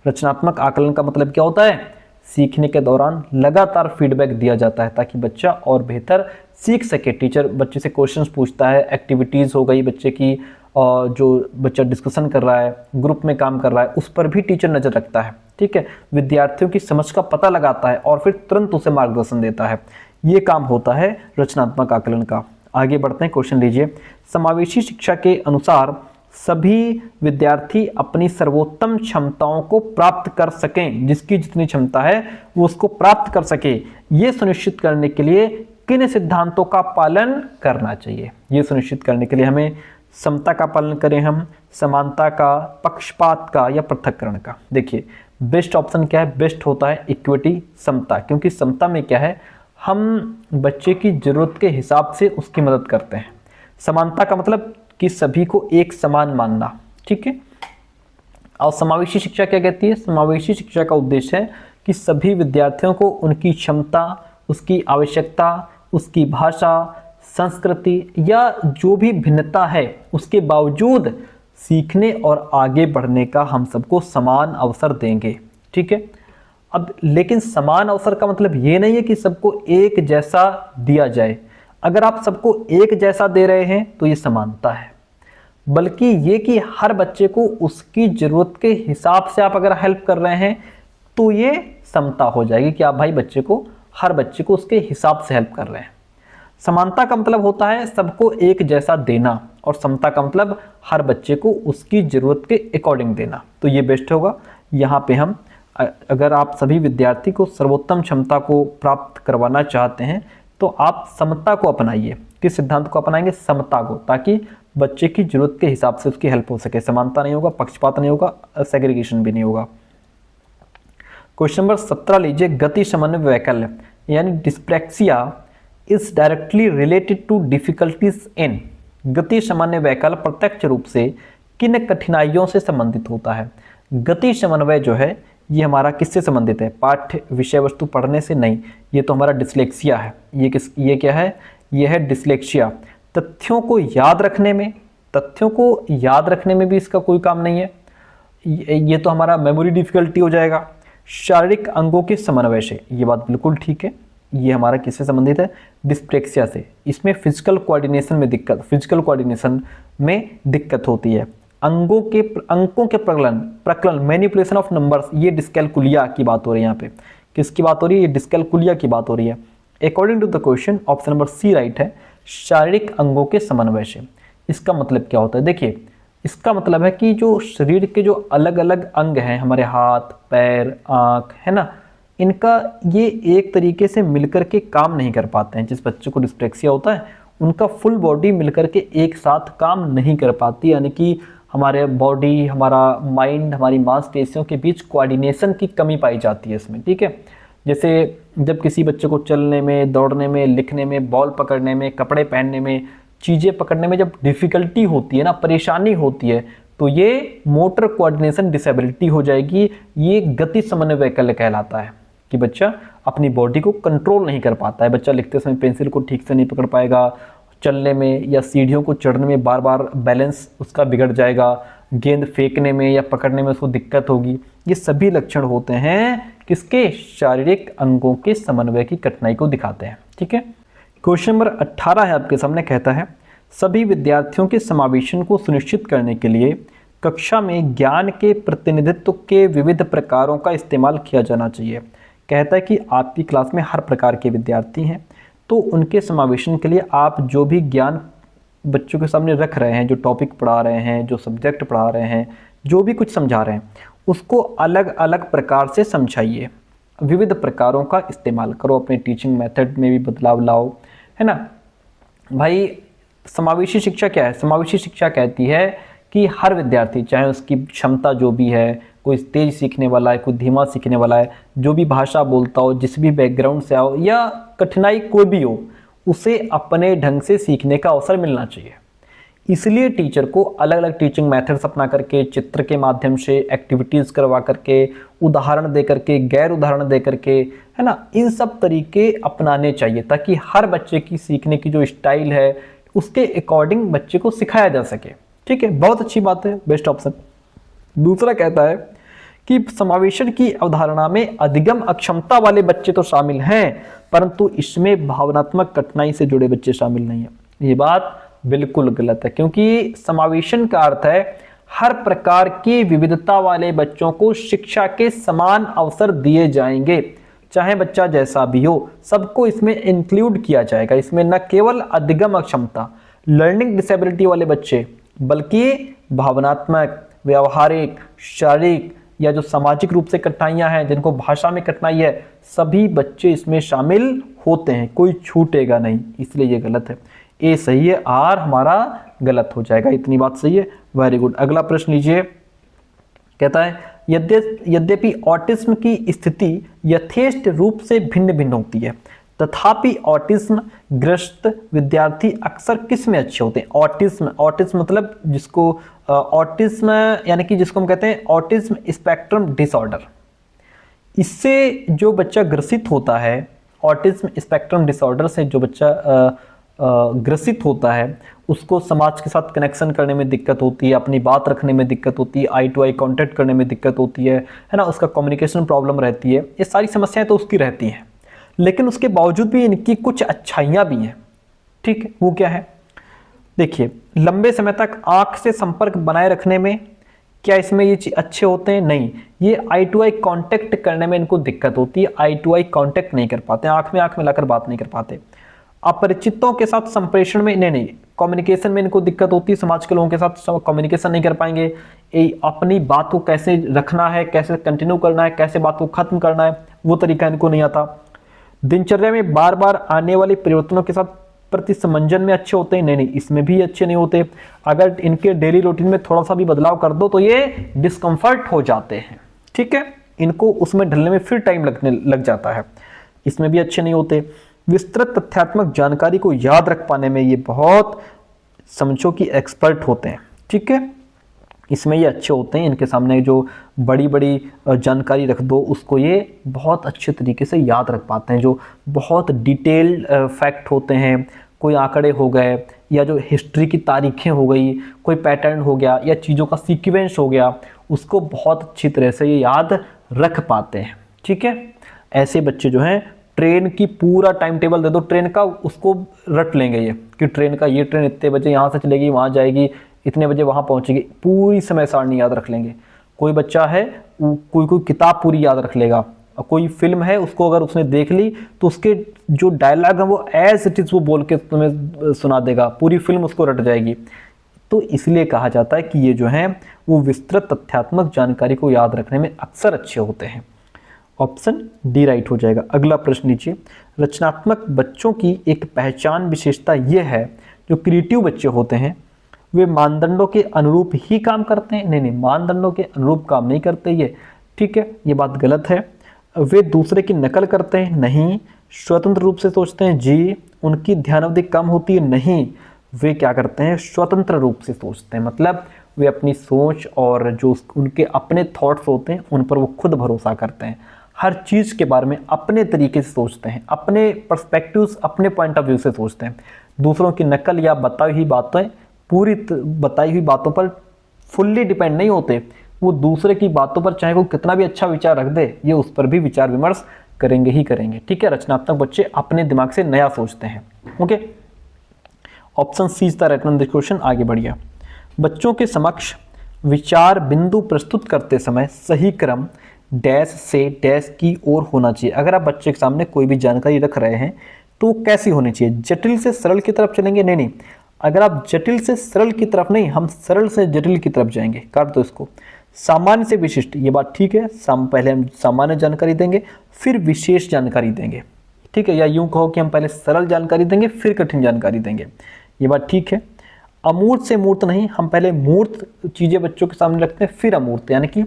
रचनात्मक आकलन का मतलब क्या होता है, सीखने के दौरान लगातार फीडबैक दिया जाता है ताकि बच्चा और बेहतर सीख सके। टीचर बच्चे से क्वेश्चंस पूछता है, एक्टिविटीज़ हो गई बच्चे की, और जो बच्चा डिस्कशन कर रहा है, ग्रुप में काम कर रहा है, उस पर भी टीचर नज़र रखता है, ठीक है। विद्यार्थियों की समझ का पता लगाता है और फिर तुरंत उसे मार्गदर्शन देता है। ये काम होता है रचनात्मक आकलन का। आगे बढ़ते हैं, क्वेश्चन लीजिए। समावेशी शिक्षा के अनुसार सभी विद्यार्थी अपनी सर्वोत्तम क्षमताओं को प्राप्त कर सकें, जिसकी जितनी क्षमता है वो उसको प्राप्त कर सके, ये सुनिश्चित करने के लिए किन सिद्धांतों का पालन करना चाहिए। ये सुनिश्चित करने के लिए हमें समता का पालन करें हम, समानता का, पक्षपात का या पृथक्करण का। देखिए बेस्ट ऑप्शन क्या है, बेस्ट होता है इक्विटी, समता, क्योंकि समता में क्या है, हम बच्चे की ज़रूरत के हिसाब से उसकी मदद करते हैं। समानता का मतलब कि सभी को एक समान मानना, ठीक है। और समावेशी शिक्षा क्या कहती है, समावेशी शिक्षा का उद्देश्य है कि सभी विद्यार्थियों को उनकी क्षमता, उसकी आवश्यकता, उसकी भाषा, संस्कृति या जो भी भिन्नता है उसके बावजूद सीखने और आगे बढ़ने का हम सबको समान अवसर देंगे, ठीक है। अब लेकिन समान अवसर का मतलब ये नहीं है कि सबको एक जैसा दिया जाए। अगर आप सबको एक जैसा दे रहे हैं तो ये समानता है, बल्कि ये कि हर बच्चे को उसकी ज़रूरत के हिसाब से आप अगर हेल्प कर रहे हैं तो ये समता हो जाएगी कि आप भाई हर बच्चे को उसके हिसाब से हेल्प कर रहे हैं। समानता का मतलब होता है सबको एक जैसा देना, और समता का मतलब हर बच्चे को उसकी ज़रूरत के अकॉर्डिंग देना। तो ये बेस्ट होगा। यहाँ पे हम अगर आप सभी विद्यार्थी को सर्वोत्तम क्षमता को प्राप्त करवाना चाहते हैं तो आप समता को अपनाइए। किस सिद्धांत को अपनाएंगे, समता को, ताकि बच्चे की ज़रूरत के हिसाब से उसकी हेल्प हो सके। समानता नहीं होगा, पक्षपात नहीं होगा, सेग्रीगेशन भी नहीं होगा। क्वेश्चन नंबर 17 लीजिए, गति समन्वय वैकल्य यानी dyspraxia is directly related to difficulties in. गति समन्वय वैकल्य प्रत्यक्ष रूप से किन कठिनाइयों से संबंधित होता है। गति समन्वय जो है ये हमारा किससे संबंधित है, पाठ्य विषय वस्तु पढ़ने से नहीं, ये तो हमारा डिस्लेक्सिया है। ये क्या है, ये है डिस्लेक्सिया। तथ्यों को याद रखने में भी इसका कोई काम नहीं है, ये तो हमारा मेमोरी डिफिकल्टी हो जाएगा। शारीरिक अंगों के समन्वय से, ये बात बिल्कुल ठीक है, ये हमारा किससे संबंधित है, डिस्प्लेक्सिया से। इसमें फिजिकल कोऑर्डिनेशन में दिक्कत होती है। अंकों के प्रकलन मैनिपुलेशन ऑफ नंबर्स, ये डिस्कैलकुलिया की बात हो रही है। यहाँ पे किसकी बात हो रही है, ये डिस्कैलकुलिया की बात हो रही है। According to the question option number C right है, शारीरिक अंगों के समन्वय से। इसका मतलब क्या होता है, देखिए इसका मतलब है कि जो शरीर के जो अलग अलग अंग हैं, हमारे हाथ, पैर, आँख, है ना, इनका ये एक तरीके से मिलकर के काम नहीं कर पाते हैं। जिस बच्चे को डिस्प्लेक्सिया होता है उनका फुल बॉडी मिलकर के एक साथ काम नहीं कर पाती, यानी कि हमारे बॉडी, हमारा माइंड, हमारी मांसपेशियों के बीच कोऑर्डिनेशन की कमी पाई जाती है इसमें, ठीक है। जैसे जब किसी बच्चे को चलने में, दौड़ने में, लिखने में, बॉल पकड़ने में, कपड़े पहनने में, चीज़ें पकड़ने में जब डिफ़िकल्टी होती है ना, परेशानी होती है, तो ये मोटर कोऑर्डिनेशन डिसेबिलिटी हो जाएगी। ये गति समन्वय वैकल्य कहलाता है कि बच्चा अपनी बॉडी को कंट्रोल नहीं कर पाता है। बच्चा लिखते समय पेंसिल को ठीक से नहीं पकड़ पाएगा, चलने में या सीढ़ियों को चढ़ने में बार बार बैलेंस उसका बिगड़ जाएगा, गेंद फेंकने में या पकड़ने में उसको दिक्कत होगी। ये सभी लक्षण होते हैं किसके, शारीरिक अंगों के समन्वय की कठिनाई को दिखाते हैं, ठीक है। क्वेश्चन नंबर 18 है आपके सामने, कहता है सभी विद्यार्थियों के समावेशन को सुनिश्चित करने के लिए कक्षा में ज्ञान के प्रतिनिधित्व के विविध प्रकारों का इस्तेमाल किया जाना चाहिए। कहता है कि आपकी क्लास में हर प्रकार के विद्यार्थी हैं, तो उनके समावेशन के लिए आप जो भी ज्ञान बच्चों के सामने रख रहे हैं, जो टॉपिक पढ़ा रहे हैं, जो सब्जेक्ट पढ़ा रहे हैं, जो भी कुछ समझा रहे हैं, उसको अलग अलग प्रकार से समझाइए। विविध प्रकारों का इस्तेमाल करो, अपने टीचिंग मेथड में भी बदलाव लाओ, है ना भाई। समावेशी शिक्षा क्या है, समावेशी शिक्षा कहती है कि हर विद्यार्थी, चाहे उसकी क्षमता जो भी है, कोई तेज सीखने वाला है, कोई धीमा सीखने वाला है, जो भी भाषा बोलता हो, जिस भी बैकग्राउंड से आओ या कठिनाई कोई भी हो, उसे अपने ढंग से सीखने का अवसर मिलना चाहिए। इसलिए टीचर को अलग अलग टीचिंग मेथड्स अपना करके, चित्र के माध्यम से एक्टिविटीज़ करवा करके, उदाहरण दे करके, गैर उदाहरण दे करके, है ना, इन सब तरीके अपनाने चाहिए ताकि हर बच्चे की सीखने की जो स्टाइल है उसके अकॉर्डिंग बच्चे को सिखाया जा सके, ठीक है। बहुत अच्छी बात है, बेस्ट ऑप्शन। दूसरा कहता है कि समावेशन की अवधारणा में अधिगम अक्षमता वाले बच्चे तो शामिल हैं, परंतु इसमें भावनात्मक कठिनाई से जुड़े बच्चे शामिल नहीं है। ये बात बिल्कुल गलत है, क्योंकि समावेशन का अर्थ है हर प्रकार की विविधता वाले बच्चों को शिक्षा के समान अवसर दिए जाएंगे, चाहे बच्चा जैसा भी हो, सबको इसमें इंक्लूड किया जाएगा। इसमें न केवल अधिगम अक्षमता, लर्निंग डिसेबिलिटी वाले बच्चे, बल्कि भावनात्मक, व्यवहारिक, शारीरिक या जो सामाजिक रूप से कठिनाइयां हैं, जिनको भाषा में कठिनाई है, सभी बच्चे इसमें शामिल होते हैं, कोई छूटेगा नहीं। इसलिए ये गलत है। ए सही है, आर हमारा गलत हो जाएगा। इतनी बात सही है, वेरी गुड। अगला प्रश्न लीजिए, कहता है यद्यपि ऑटिज्म की स्थिति यथेष्ट रूप से भिन्न भिन्न होती है, तथापि ऑटिज्म ग्रस्त विद्यार्थी अक्सर किस में अच्छे होते हैं? ऑटिज्म मतलब जिसको ऑटिज्म यानी कि जिसको हम कहते हैं ऑटिज्म स्पेक्ट्रम डिसऑर्डर, इससे जो बच्चा ग्रसित होता है, ऑटिज्म स्पेक्ट्रम डिसऑर्डर से जो बच्चा ग्रसित होता है, उसको समाज के साथ कनेक्शन करने में दिक्कत होती है, अपनी बात रखने में दिक्कत होती है, आई टू आई कॉन्टैक्ट करने में दिक्कत होती है ना, उसका कम्युनिकेशन प्रॉब्लम रहती है, ये सारी समस्याएं तो उसकी रहती हैं। लेकिन उसके बावजूद भी इनकी कुछ अच्छाइयाँ भी हैं, ठीक है। वो क्या है? देखिए, लंबे समय तक आँख से संपर्क बनाए रखने में, क्या इसमें ये चीज अच्छे होते हैं? नहीं, ये आई टू आई कॉन्टैक्ट करने में इनको दिक्कत होती है, आई टू आई कॉन्टैक्ट नहीं कर पाते, आंख में आंख मिलाकर बात नहीं कर पाते। अपरिचितों के साथ संप्रेषण में नहीं, कम्युनिकेशन में इनको दिक्कत होती है, समाज के लोगों के साथ कम्युनिकेशन नहीं कर पाएंगे, अपनी बात को कैसे रखना है, कैसे कंटिन्यू करना है, कैसे बात को खत्म करना है, वो तरीका इनको नहीं आता। दिनचर्या में बार बार आने वाले परिवर्तनों के साथ प्रति समंजन में अच्छे होते हैं? नहीं, इसमें भी अच्छे नहीं होते। अगर इनके डेली रूटीन में थोड़ा सा भी बदलाव कर दो तो ये डिस्कम्फर्ट हो जाते हैं, ठीक है, इनको उसमें ढलने में फिर टाइम लग जाता है, इसमें भी अच्छे नहीं होते। विस्तृत तथ्यात्मक जानकारी को याद रख पाने में ये बहुत समझो कि एक्सपर्ट होते हैं, ठीक है, इसमें ये अच्छे होते हैं। इनके सामने जो बड़ी बड़ी जानकारी रख दो उसको ये बहुत अच्छे तरीके से याद रख पाते हैं। जो बहुत डिटेल्ड फैक्ट होते हैं, कोई आंकड़े हो गए या जो हिस्ट्री की तारीखें हो गई, कोई पैटर्न हो गया या चीज़ों का सीक्वेंस हो गया, उसको बहुत अच्छी तरह से ये याद रख पाते हैं, ठीक है। ऐसे बच्चे जो हैं, ट्रेन की पूरा टाइम टेबल दे दो ट्रेन का, उसको रट लेंगे ये कि ट्रेन का ये ट्रेन इतने बजे यहाँ से चलेगी, वहाँ जाएगी, इतने बजे वहाँ पहुँचेगी, पूरी समय सारणी याद रख लेंगे। कोई बच्चा है कोई किताब पूरी याद रख लेगा, कोई फिल्म है उसको अगर उसने देख ली तो उसके जो डायलॉग है वो एज इट इज़ वो बोल के तुम्हें सुना देगा, पूरी फिल्म उसको रट जाएगी। तो इसलिए कहा जाता है कि ये जो हैं वो विस्तृत तथ्यात्मक जानकारी को याद रखने में अक्सर अच्छे होते हैं। ऑप्शन डी राइट हो जाएगा। अगला प्रश्न लीजिए, रचनात्मक बच्चों की एक पहचान विशेषता ये है, जो क्रिएटिव बच्चे होते हैं वे मानदंडों के अनुरूप ही काम करते हैं? नहीं, मानदंडों के अनुरूप काम नहीं करते ये, ठीक है, ये बात गलत है। वे दूसरे की नकल करते हैं? नहीं। स्वतंत्र रूप से सोचते हैं? जी। उनकी ध्यान अवधि कम होती है? नहीं। वे क्या करते हैं? स्वतंत्र रूप से सोचते हैं, मतलब वे अपनी सोच और जो उनके अपने थॉट्स होते हैं उन पर वो खुद भरोसा करते हैं, हर चीज़ के बारे में अपने तरीके से सोचते हैं, अपने पर्सपेक्टिव्स, अपने पॉइंट ऑफ व्यू से सोचते हैं। दूसरों की नकल या बताई हुई बातें, पूरी बताई हुई बातों पर फुल्ली डिपेंड नहीं होते, वो दूसरे की बातों पर चाहे वो कितना भी अच्छा विचार रख दे, ये उस पर भी विचार विमर्श करेंगे ही करेंगे, ठीक है। रचनात्मक बच्चे अपने दिमाग से नया सोचते हैं, okay. Option C is the right answer question. आगे बढ़िए, बच्चों के समक्ष विचार बिंदु प्रस्तुत करते समय सही क्रम डैश से डैश की ओर होना चाहिए। अगर आप बच्चे के सामने कोई भी जानकारी रख रहे हैं तो कैसी होनी चाहिए? जटिल से सरल की तरफ चलेंगे? नहीं, अगर आप जटिल से सरल की तरफ नहीं, हम सरल से जटिल की तरफ जाएंगे। काट दो इसको। सामान्य से विशिष्ट, ये बात ठीक है, पहले हम सामान्य जानकारी देंगे फिर विशेष जानकारी देंगे, ठीक है, या यूं कहो कि हम पहले सरल जानकारी देंगे फिर कठिन जानकारी देंगे, ये बात ठीक है। अमूर्त से मूर्त नहीं, हम पहले मूर्त चीज़ें बच्चों के सामने रखते हैं फिर अमूर्त, यानी कि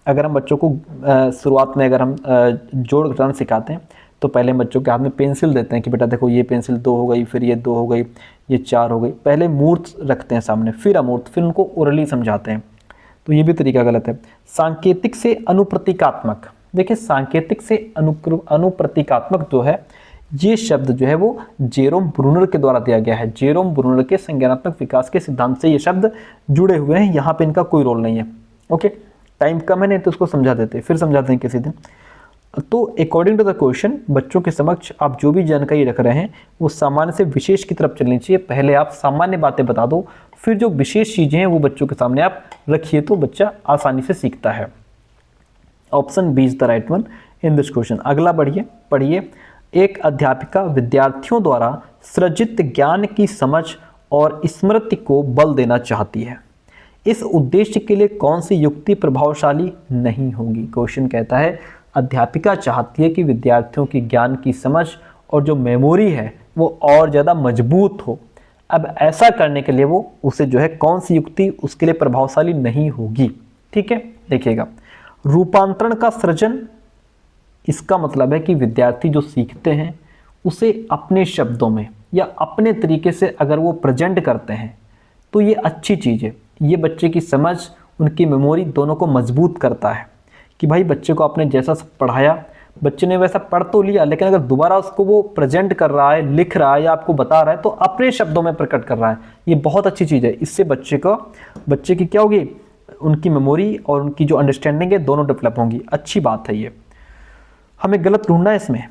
अगर हम बच्चों को शुरुआत में अगर हम जोड़ घटाना सिखाते हैं तो पहले हम बच्चों के हाथ में पेंसिल देते हैं कि बेटा देखो ये पेंसिल 2 हो गई, फिर ये 2 हो गई, ये 4 हो गई, पहले मूर्त रखते हैं सामने फिर अमूर्त, फिर उनको ओरली समझाते हैं, तो ये भी तरीका गलत है। सांकेतिक से अनुप्रतीकात्मक, देखिए सांकेतिक से अनुप्रतीकात्मक जो है, ये शब्द जो है वो जेरोम ब्रूनर के द्वारा दिया गया है। जेरोम ब्रूनर के संज्ञानात्मक विकास के सिद्धांत से ये शब्द जुड़े हुए हैं, यहाँ पे इनका कोई रोल नहीं है, ओके। टाइम कम है नहीं तो उसको समझा देते, फिर समझाते हैं किसी दिन। तो अकॉर्डिंग टू द क्वेश्चन, बच्चों के समक्ष आप जो भी जानकारी रख रहे हैं वो सामान्य से विशेष की तरफ चलनी चाहिए। पहले आप सामान्य बातें बता दो, फिर जो विशेष चीज़ें हैं वो बच्चों के सामने आप रखिए, तो बच्चा आसानी से सीखता है। Option B is the right one in this question. अगला पढ़िए। एक अध्यापिका विद्यार्थियों द्वारा सृजित ज्ञान की समझ और स्मृति को बल देना चाहती है, इस उद्देश्य के लिए कौन सी युक्ति प्रभावशाली नहीं होगी? क्वेश्चन कहता है अध्यापिका चाहती है कि विद्यार्थियों की ज्ञान की समझ और जो मेमोरी है वो और ज़्यादा मजबूत हो, अब ऐसा करने के लिए वो उसे जो है कौन सी युक्ति उसके लिए प्रभावशाली नहीं होगी। ठीक है, देखिएगा, रूपांतरण का सृजन, इसका मतलब है कि विद्यार्थी जो सीखते हैं उसे अपने शब्दों में या अपने तरीके से अगर वो प्रेजेंट करते हैं तो ये अच्छी चीज़ है। ये बच्चे की समझ, उनकी मेमोरी दोनों को मजबूत करता है कि भाई बच्चे को आपने जैसा पढ़ाया, बच्चे ने वैसा पढ़ तो लिया, लेकिन अगर दोबारा उसको वो प्रेजेंट कर रहा है, लिख रहा है या आपको बता रहा है तो अपने शब्दों में प्रकट कर रहा है। ये बहुत अच्छी चीज़ है। इससे बच्चे की क्या होगी, उनकी मेमोरी और उनकी जो अंडरस्टैंडिंग है दोनों डेवलप होंगी। अच्छी बात है ये। हमें गलत ढूंढना है इसमें।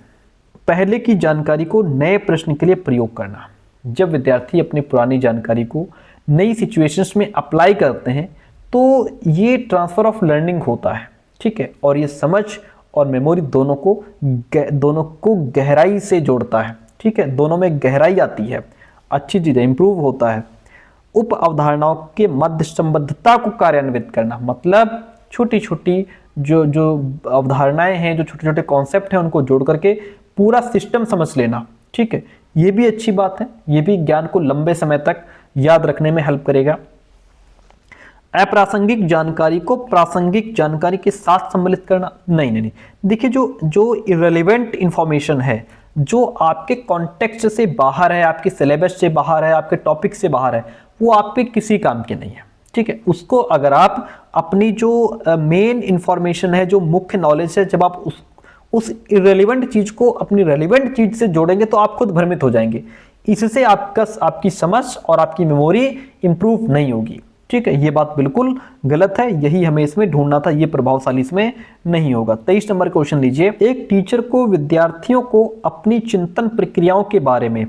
पहले की जानकारी को नए प्रश्न के लिए प्रयोग करना। जब विद्यार्थी अपनी पुरानी जानकारी को नई सिचुएशंस में अप्लाई करते हैं तो ये ट्रांसफर ऑफ लर्निंग होता है। ठीक है, और ये समझ और मेमोरी दोनों को गहराई से जोड़ता है। ठीक है, दोनों में गहराई आती है, अच्छी चीज़ है, इंप्रूव होता है। उप अवधारणाओं के मध्य संबद्धता को कार्यान्वित करना, मतलब छोटी छोटी जो अवधारणाएं हैं, जो छोटे छोटे कॉन्सेप्ट हैं, उनको जोड़ करके पूरा सिस्टम समझ लेना। ठीक है, ये भी अच्छी बात है। ये भी ज्ञान को लंबे समय तक याद रखने में हेल्प करेगा। अप्रासंगिक जानकारी को प्रासंगिक जानकारी के साथ सम्मिलित करना, नहीं। देखिए, जो इररिलेवेंट इंफॉर्मेशन है, जो आपके कॉन्टेक्स्ट से बाहर है, आपके सिलेबस से बाहर है, आपके टॉपिक से बाहर है, वो आप पे किसी काम के नहीं है। ठीक है, उसको अगर आप अपनी जो मेन इंफॉर्मेशन है, जो मुख्य नॉलेज है, जब आप उस इररिलेवेंट चीज को अपनी रेलिवेंट चीज से जोड़ेंगे तो आप खुद भ्रमित हो जाएंगे। इससे आपकी समझ और आपकी मेमोरी इंप्रूव नहीं होगी। ठीक है, ये बात बिल्कुल गलत है। यही हमें इसमें ढूंढना था, ये प्रभावशाली इसमें नहीं होगा। 23 नंबर क्वेश्चन लीजिए। एक टीचर को विद्यार्थियों को अपनी चिंतन प्रक्रियाओं के बारे में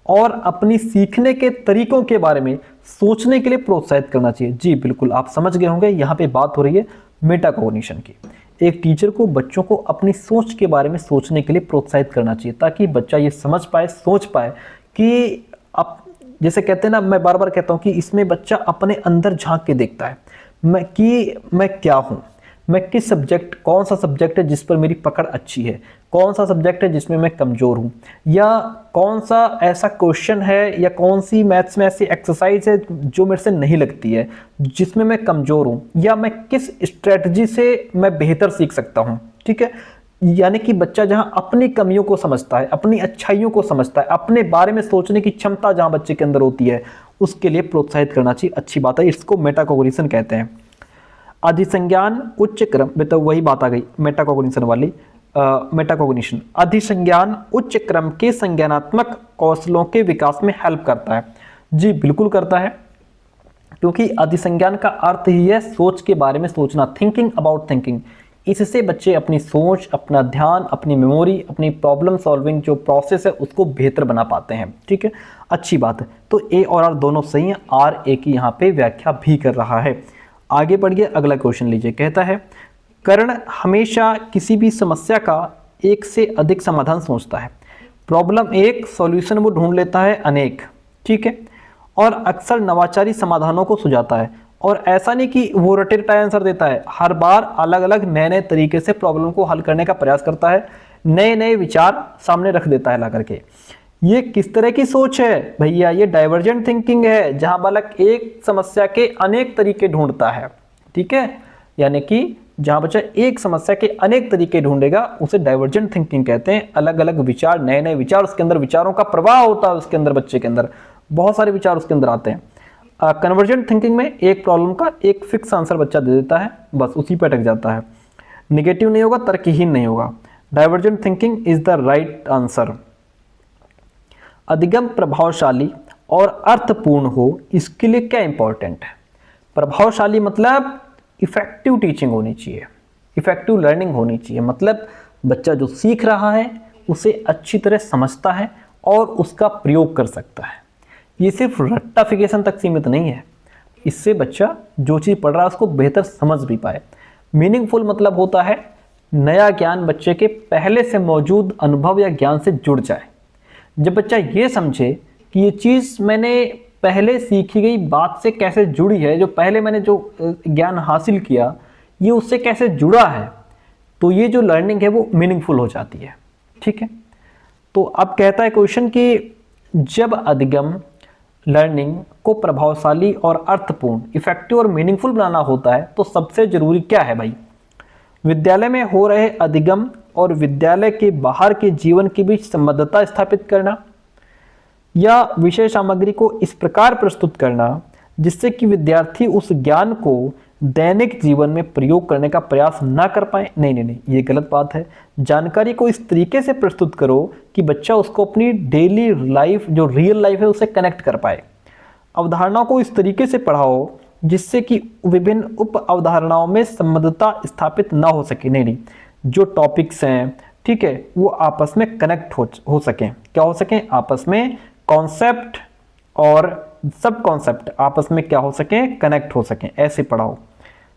और अपनी सीखने के तरीकों के बारे में सोचने के लिए प्रोत्साहित करना चाहिए। जी बिल्कुल, आप समझ गए होंगे, यहाँ पे बात हो रही है मेटाकॉग्निशन की। एक टीचर को बच्चों को अपनी सोच के बारे में सोचने के लिए प्रोत्साहित करना चाहिए, ताकि बच्चा ये समझ पाए, सोच पाए कि अब जैसे कहते हैं ना, मैं बार बार कहता हूँ कि इसमें बच्चा अपने अंदर झांक के देखता है मैं क्या हूँ, मैं किस सब्जेक्ट, कौन सा सब्जेक्ट है जिस पर मेरी पकड़ अच्छी है, कौन सा सब्जेक्ट है जिसमें मैं कमज़ोर हूँ, या कौन सा ऐसा क्वेश्चन है या कौन सी मैथ्स में ऐसी एक्सरसाइज है जो मेरे से नहीं लगती है, जिसमें मैं कमज़ोर हूँ, या मैं किस स्ट्रेटजी से मैं बेहतर सीख सकता हूँ। ठीक है, यानी कि बच्चा जहाँ अपनी कमियों को समझता है, अपनी अच्छाइयों को समझता है, अपने बारे में सोचने की क्षमता जहाँ बच्चे के अंदर होती है, उसके लिए प्रोत्साहित करना चाहिए। अच्छी बात है, इसको मेटाकॉग्निशन कहते हैं। अधिसंज्ञान उच्च क्रम में, तो वही बात आ गई मेटाकॉग्निशन वाली। मेटाकॉग्निशन अधिसंज्ञान उच्च क्रम के संज्ञानात्मक कौशलों के विकास में हेल्प करता है। जी बिल्कुल करता है, क्योंकि अधिसंज्ञान का अर्थ ही है सोच के बारे में सोचना, थिंकिंग अबाउट थिंकिंग। इससे बच्चे अपनी सोच, अपना ध्यान, अपनी मेमोरी, अपनी प्रॉब्लम सॉल्विंग जो प्रोसेस है उसको बेहतर बना पाते हैं। ठीक है, अच्छी बात है। तो ए और आर दोनों सही हैं, आर ए की यहाँ पे व्याख्या भी कर रहा है। आगे बढ़िए, अगला क्वेश्चन लीजिए। कहता है कर्ण हमेशा किसी भी समस्या का एक से अधिक समाधान सोचता है। प्रॉब्लम एक, सॉल्यूशन वो ढूंढ लेता है अनेक। ठीक है, और अक्सर नवाचारी समाधानों को सुझाता है। और ऐसा नहीं कि वो रटे रटाए आंसर देता है, हर बार अलग अलग नए नए तरीके से प्रॉब्लम को हल करने का प्रयास करता है, नए नए विचार सामने रख देता है ला करके। ये किस तरह की सोच है भैया? ये डाइवर्जेंट थिंकिंग है, जहां बालक एक समस्या के अनेक तरीके ढूंढता है। ठीक है, यानी कि जहां बच्चा एक समस्या के अनेक तरीके ढूंढेगा उसे डाइवर्जेंट थिंकिंग कहते हैं। अलग अलग विचार, नए नए विचार, उसके अंदर विचारों का प्रवाह होता है, उसके अंदर बच्चे के अंदर बहुत सारे विचार उसके अंदर आते हैं। कन्वर्जेंट थिंकिंग में एक प्रॉब्लम का एक फिक्स आंसर बच्चा दे देता है, बस उसी पे अटक जाता है, निगेटिव नहीं होगा, तर्कहीन नहीं होगा। Divergent thinking is the right answer. अधिगम प्रभावशाली और अर्थपूर्ण हो, इसके लिए क्या इंपॉर्टेंट है? प्रभावशाली मतलब इफेक्टिव टीचिंग होनी चाहिए, इफेक्टिव लर्निंग होनी चाहिए। मतलब बच्चा जो सीख रहा है उसे अच्छी तरह समझता है और उसका प्रयोग कर सकता है। ये सिर्फ रट्टाफिकेशन तक सीमित नहीं है, इससे बच्चा जो चीज़ पढ़ रहा है उसको बेहतर समझ भी पाए। मीनिंगफुल मतलब होता है नया ज्ञान बच्चे के पहले से मौजूद अनुभव या ज्ञान से जुड़ जाए। जब बच्चा ये समझे कि ये चीज़ मैंने पहले सीखी गई बात से कैसे जुड़ी है, जो पहले मैंने जो ज्ञान हासिल किया ये उससे कैसे जुड़ा है, तो ये जो लर्निंग है वो मीनिंगफुल हो जाती है। ठीक है, तो अब कहता है क्वेश्चन कि जब अधिगम लर्निंग को प्रभावशाली और अर्थपूर्ण, इफेक्टिव और मीनिंगफुल बनाना होता है तो सबसे जरूरी क्या है भाई? विद्यालय में हो रहे अधिगम और विद्यालय के बाहर के जीवन के बीच संबद्धता स्थापित करना, या विषय सामग्री को इस प्रकार प्रस्तुत करना जिससे कि विद्यार्थी उस ज्ञान को दैनिक जीवन में प्रयोग करने का प्रयास ना कर पाए। नहीं नहीं नहीं, ये गलत बात है। जानकारी को इस तरीके से प्रस्तुत करो कि बच्चा उसको अपनी डेली लाइफ, जो रियल लाइफ है, उससे कनेक्ट कर पाए। अवधारणाओं को इस तरीके से पढ़ाओ जिससे कि विभिन्न उप अवधारणाओं में संबद्धता स्थापित ना हो सके। नहीं नहीं, जो टॉपिक्स हैं, ठीक है, वो आपस में कनेक्ट हो सकें। क्या हो सकें? आपस में कॉन्सेप्ट और सब कॉन्सेप्ट आपस में क्या हो सकें? कनेक्ट हो सकें, ऐसे पढ़ाओ।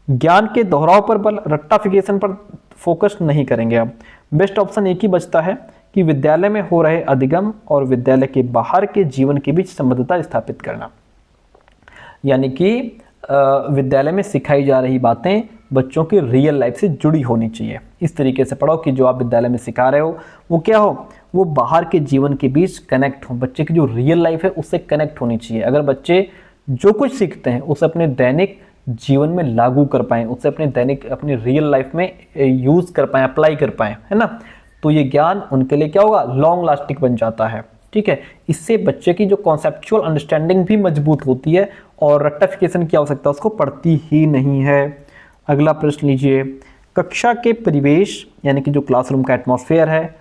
ज्ञान के दोहराव पर बल, रट्टाफिकेशन पर फोकस नहीं करेंगे। अब बेस्ट ऑप्शन एक ही बचता है कि विद्यालय में हो रहे अधिगम और विद्यालय के बाहर के जीवन के बीच संबद्धता स्थापित करना, यानी कि विद्यालय में सिखाई जा रही बातें बच्चों की रियल लाइफ से जुड़ी होनी चाहिए। इस तरीके से पढ़ो कि जो आप विद्यालय में सिखा रहे हो वो क्या हो, वो बाहर के जीवन के बीच कनेक्ट हो। बच्चे की जो रियल लाइफ है उससे कनेक्ट होनी चाहिए। अगर बच्चे जो कुछ सीखते हैं उसे अपने दैनिक जीवन में लागू कर पाएँ, उससे अपनी रियल लाइफ में यूज़ कर पाएँ, अप्लाई कर पाएँ, है ना, तो ये ज्ञान उनके लिए क्या होगा? लॉन्ग लास्टिंग बन जाता है। ठीक है, इससे बच्चे की जो कॉन्सेप्चुअल अंडरस्टैंडिंग भी मजबूत होती है और रट्टाफिकेशन की आवश्यकता उसको पड़ती ही नहीं है। अगला प्रश्न लीजिए। कक्षा के परिवेश, यानी कि जो क्लासरूम का एटमॉस्फेयर है,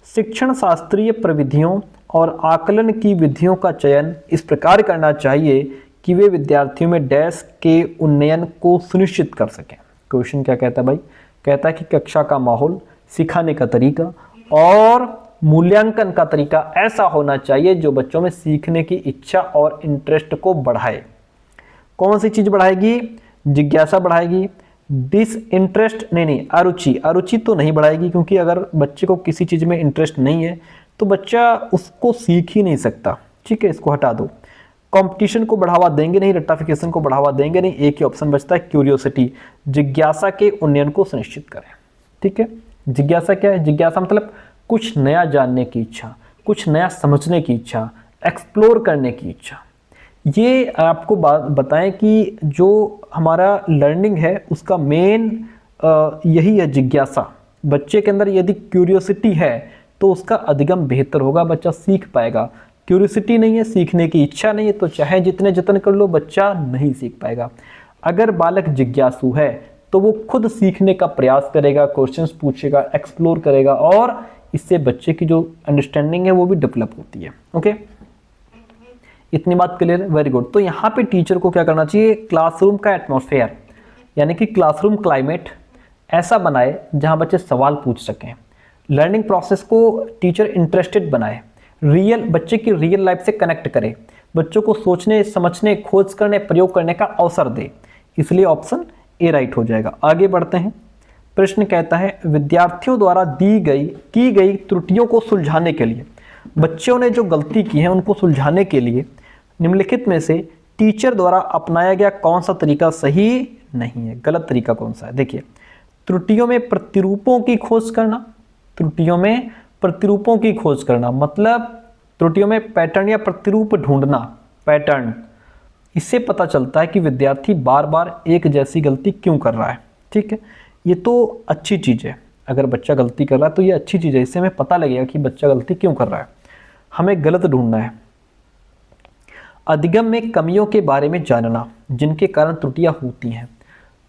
शिक्षण शास्त्रीय प्रविधियों और आकलन की विधियों का चयन इस प्रकार करना चाहिए कि वे विद्यार्थियों में डैश के उन्नयन को सुनिश्चित कर सकें। क्वेश्चन क्या कहता है भाई? कहता है कि कक्षा का माहौल, सिखाने का तरीका और मूल्यांकन का तरीका ऐसा होना चाहिए जो बच्चों में सीखने की इच्छा और इंटरेस्ट को बढ़ाए। कौन सी चीज बढ़ाएगी? जिज्ञासा बढ़ाएगी, डिसइंटरेस्ट नहीं, अरुचि तो नहीं बढ़ाएगी, क्योंकि अगर बच्चे को किसी चीज में इंटरेस्ट नहीं है तो बच्चा उसको सीख ही नहीं सकता। ठीक है, इसको हटा दो। कंपटीशन को बढ़ावा देंगे नहीं, रट्टाफिकेशन को बढ़ावा देंगे नहीं। एक ही ऑप्शन बचता है, क्यूरियोसिटी, जिज्ञासा के उन्नयन को सुनिश्चित करें। ठीक है, जिज्ञासा क्या है? जिज्ञासा मतलब कुछ नया जानने की इच्छा, कुछ नया समझने की इच्छा, एक्सप्लोर करने की इच्छा। ये आपको बात बताएं कि जो हमारा लर्निंग है उसका मेन यही है, जिज्ञासा। बच्चे के अंदर यदि क्यूरियोसिटी है तो उसका अधिगम बेहतर होगा, बच्चा सीख पाएगा। क्यूरियोसिटी नहीं है, सीखने की इच्छा नहीं है, तो चाहे जितने जतन कर लो बच्चा नहीं सीख पाएगा। अगर बालक जिज्ञासु है तो वो खुद सीखने का प्रयास करेगा, क्वेश्चंस पूछेगा, एक्सप्लोर करेगा, और इससे बच्चे की जो अंडरस्टैंडिंग है वो भी डेवलप होती है। ओके, इतनी बात क्लियर है? Very good. तो यहाँ पे टीचर को क्या करना चाहिए? क्लासरूम का एटमॉस्फेयर, यानी कि क्लासरूम क्लाइमेट ऐसा बनाए जहाँ बच्चे सवाल पूछ सकें। लर्निंग प्रोसेस को टीचर इंटरेस्टेड बनाए, बच्चे की रियल लाइफ से कनेक्ट करे, बच्चों को सोचने, समझने, खोज करने, प्रयोग करने का अवसर दे। इसलिए ऑप्शन ए राइट हो जाएगा। आगे बढ़ते हैं। प्रश्न कहता है, विद्यार्थियों द्वारा की गई त्रुटियों को सुलझाने के लिए, बच्चों ने जो गलती की है उनको सुलझाने के लिए निम्नलिखित में से टीचर द्वारा अपनाया गया कौन सा तरीका सही नहीं है? गलत तरीका कौन सा है? देखिए, त्रुटियों में प्रतिरूपों की खोज करना, त्रुटियों में प्रतिरूपों की खोज करना मतलब त्रुटियों में पैटर्न या प्रतिरूप ढूंढना, पैटर्न। इससे पता चलता है कि विद्यार्थी बार बार एक जैसी गलती क्यों कर रहा है। ठीक है, ये तो अच्छी चीज़ है। अगर बच्चा गलती कर रहा है तो ये अच्छी चीज़ है, इससे हमें पता लगेगा कि बच्चा गलती क्यों कर रहा है। हमें गलत ढूंढना है। अधिगम में कमियों के बारे में जानना जिनके कारण त्रुटियां होती हैं।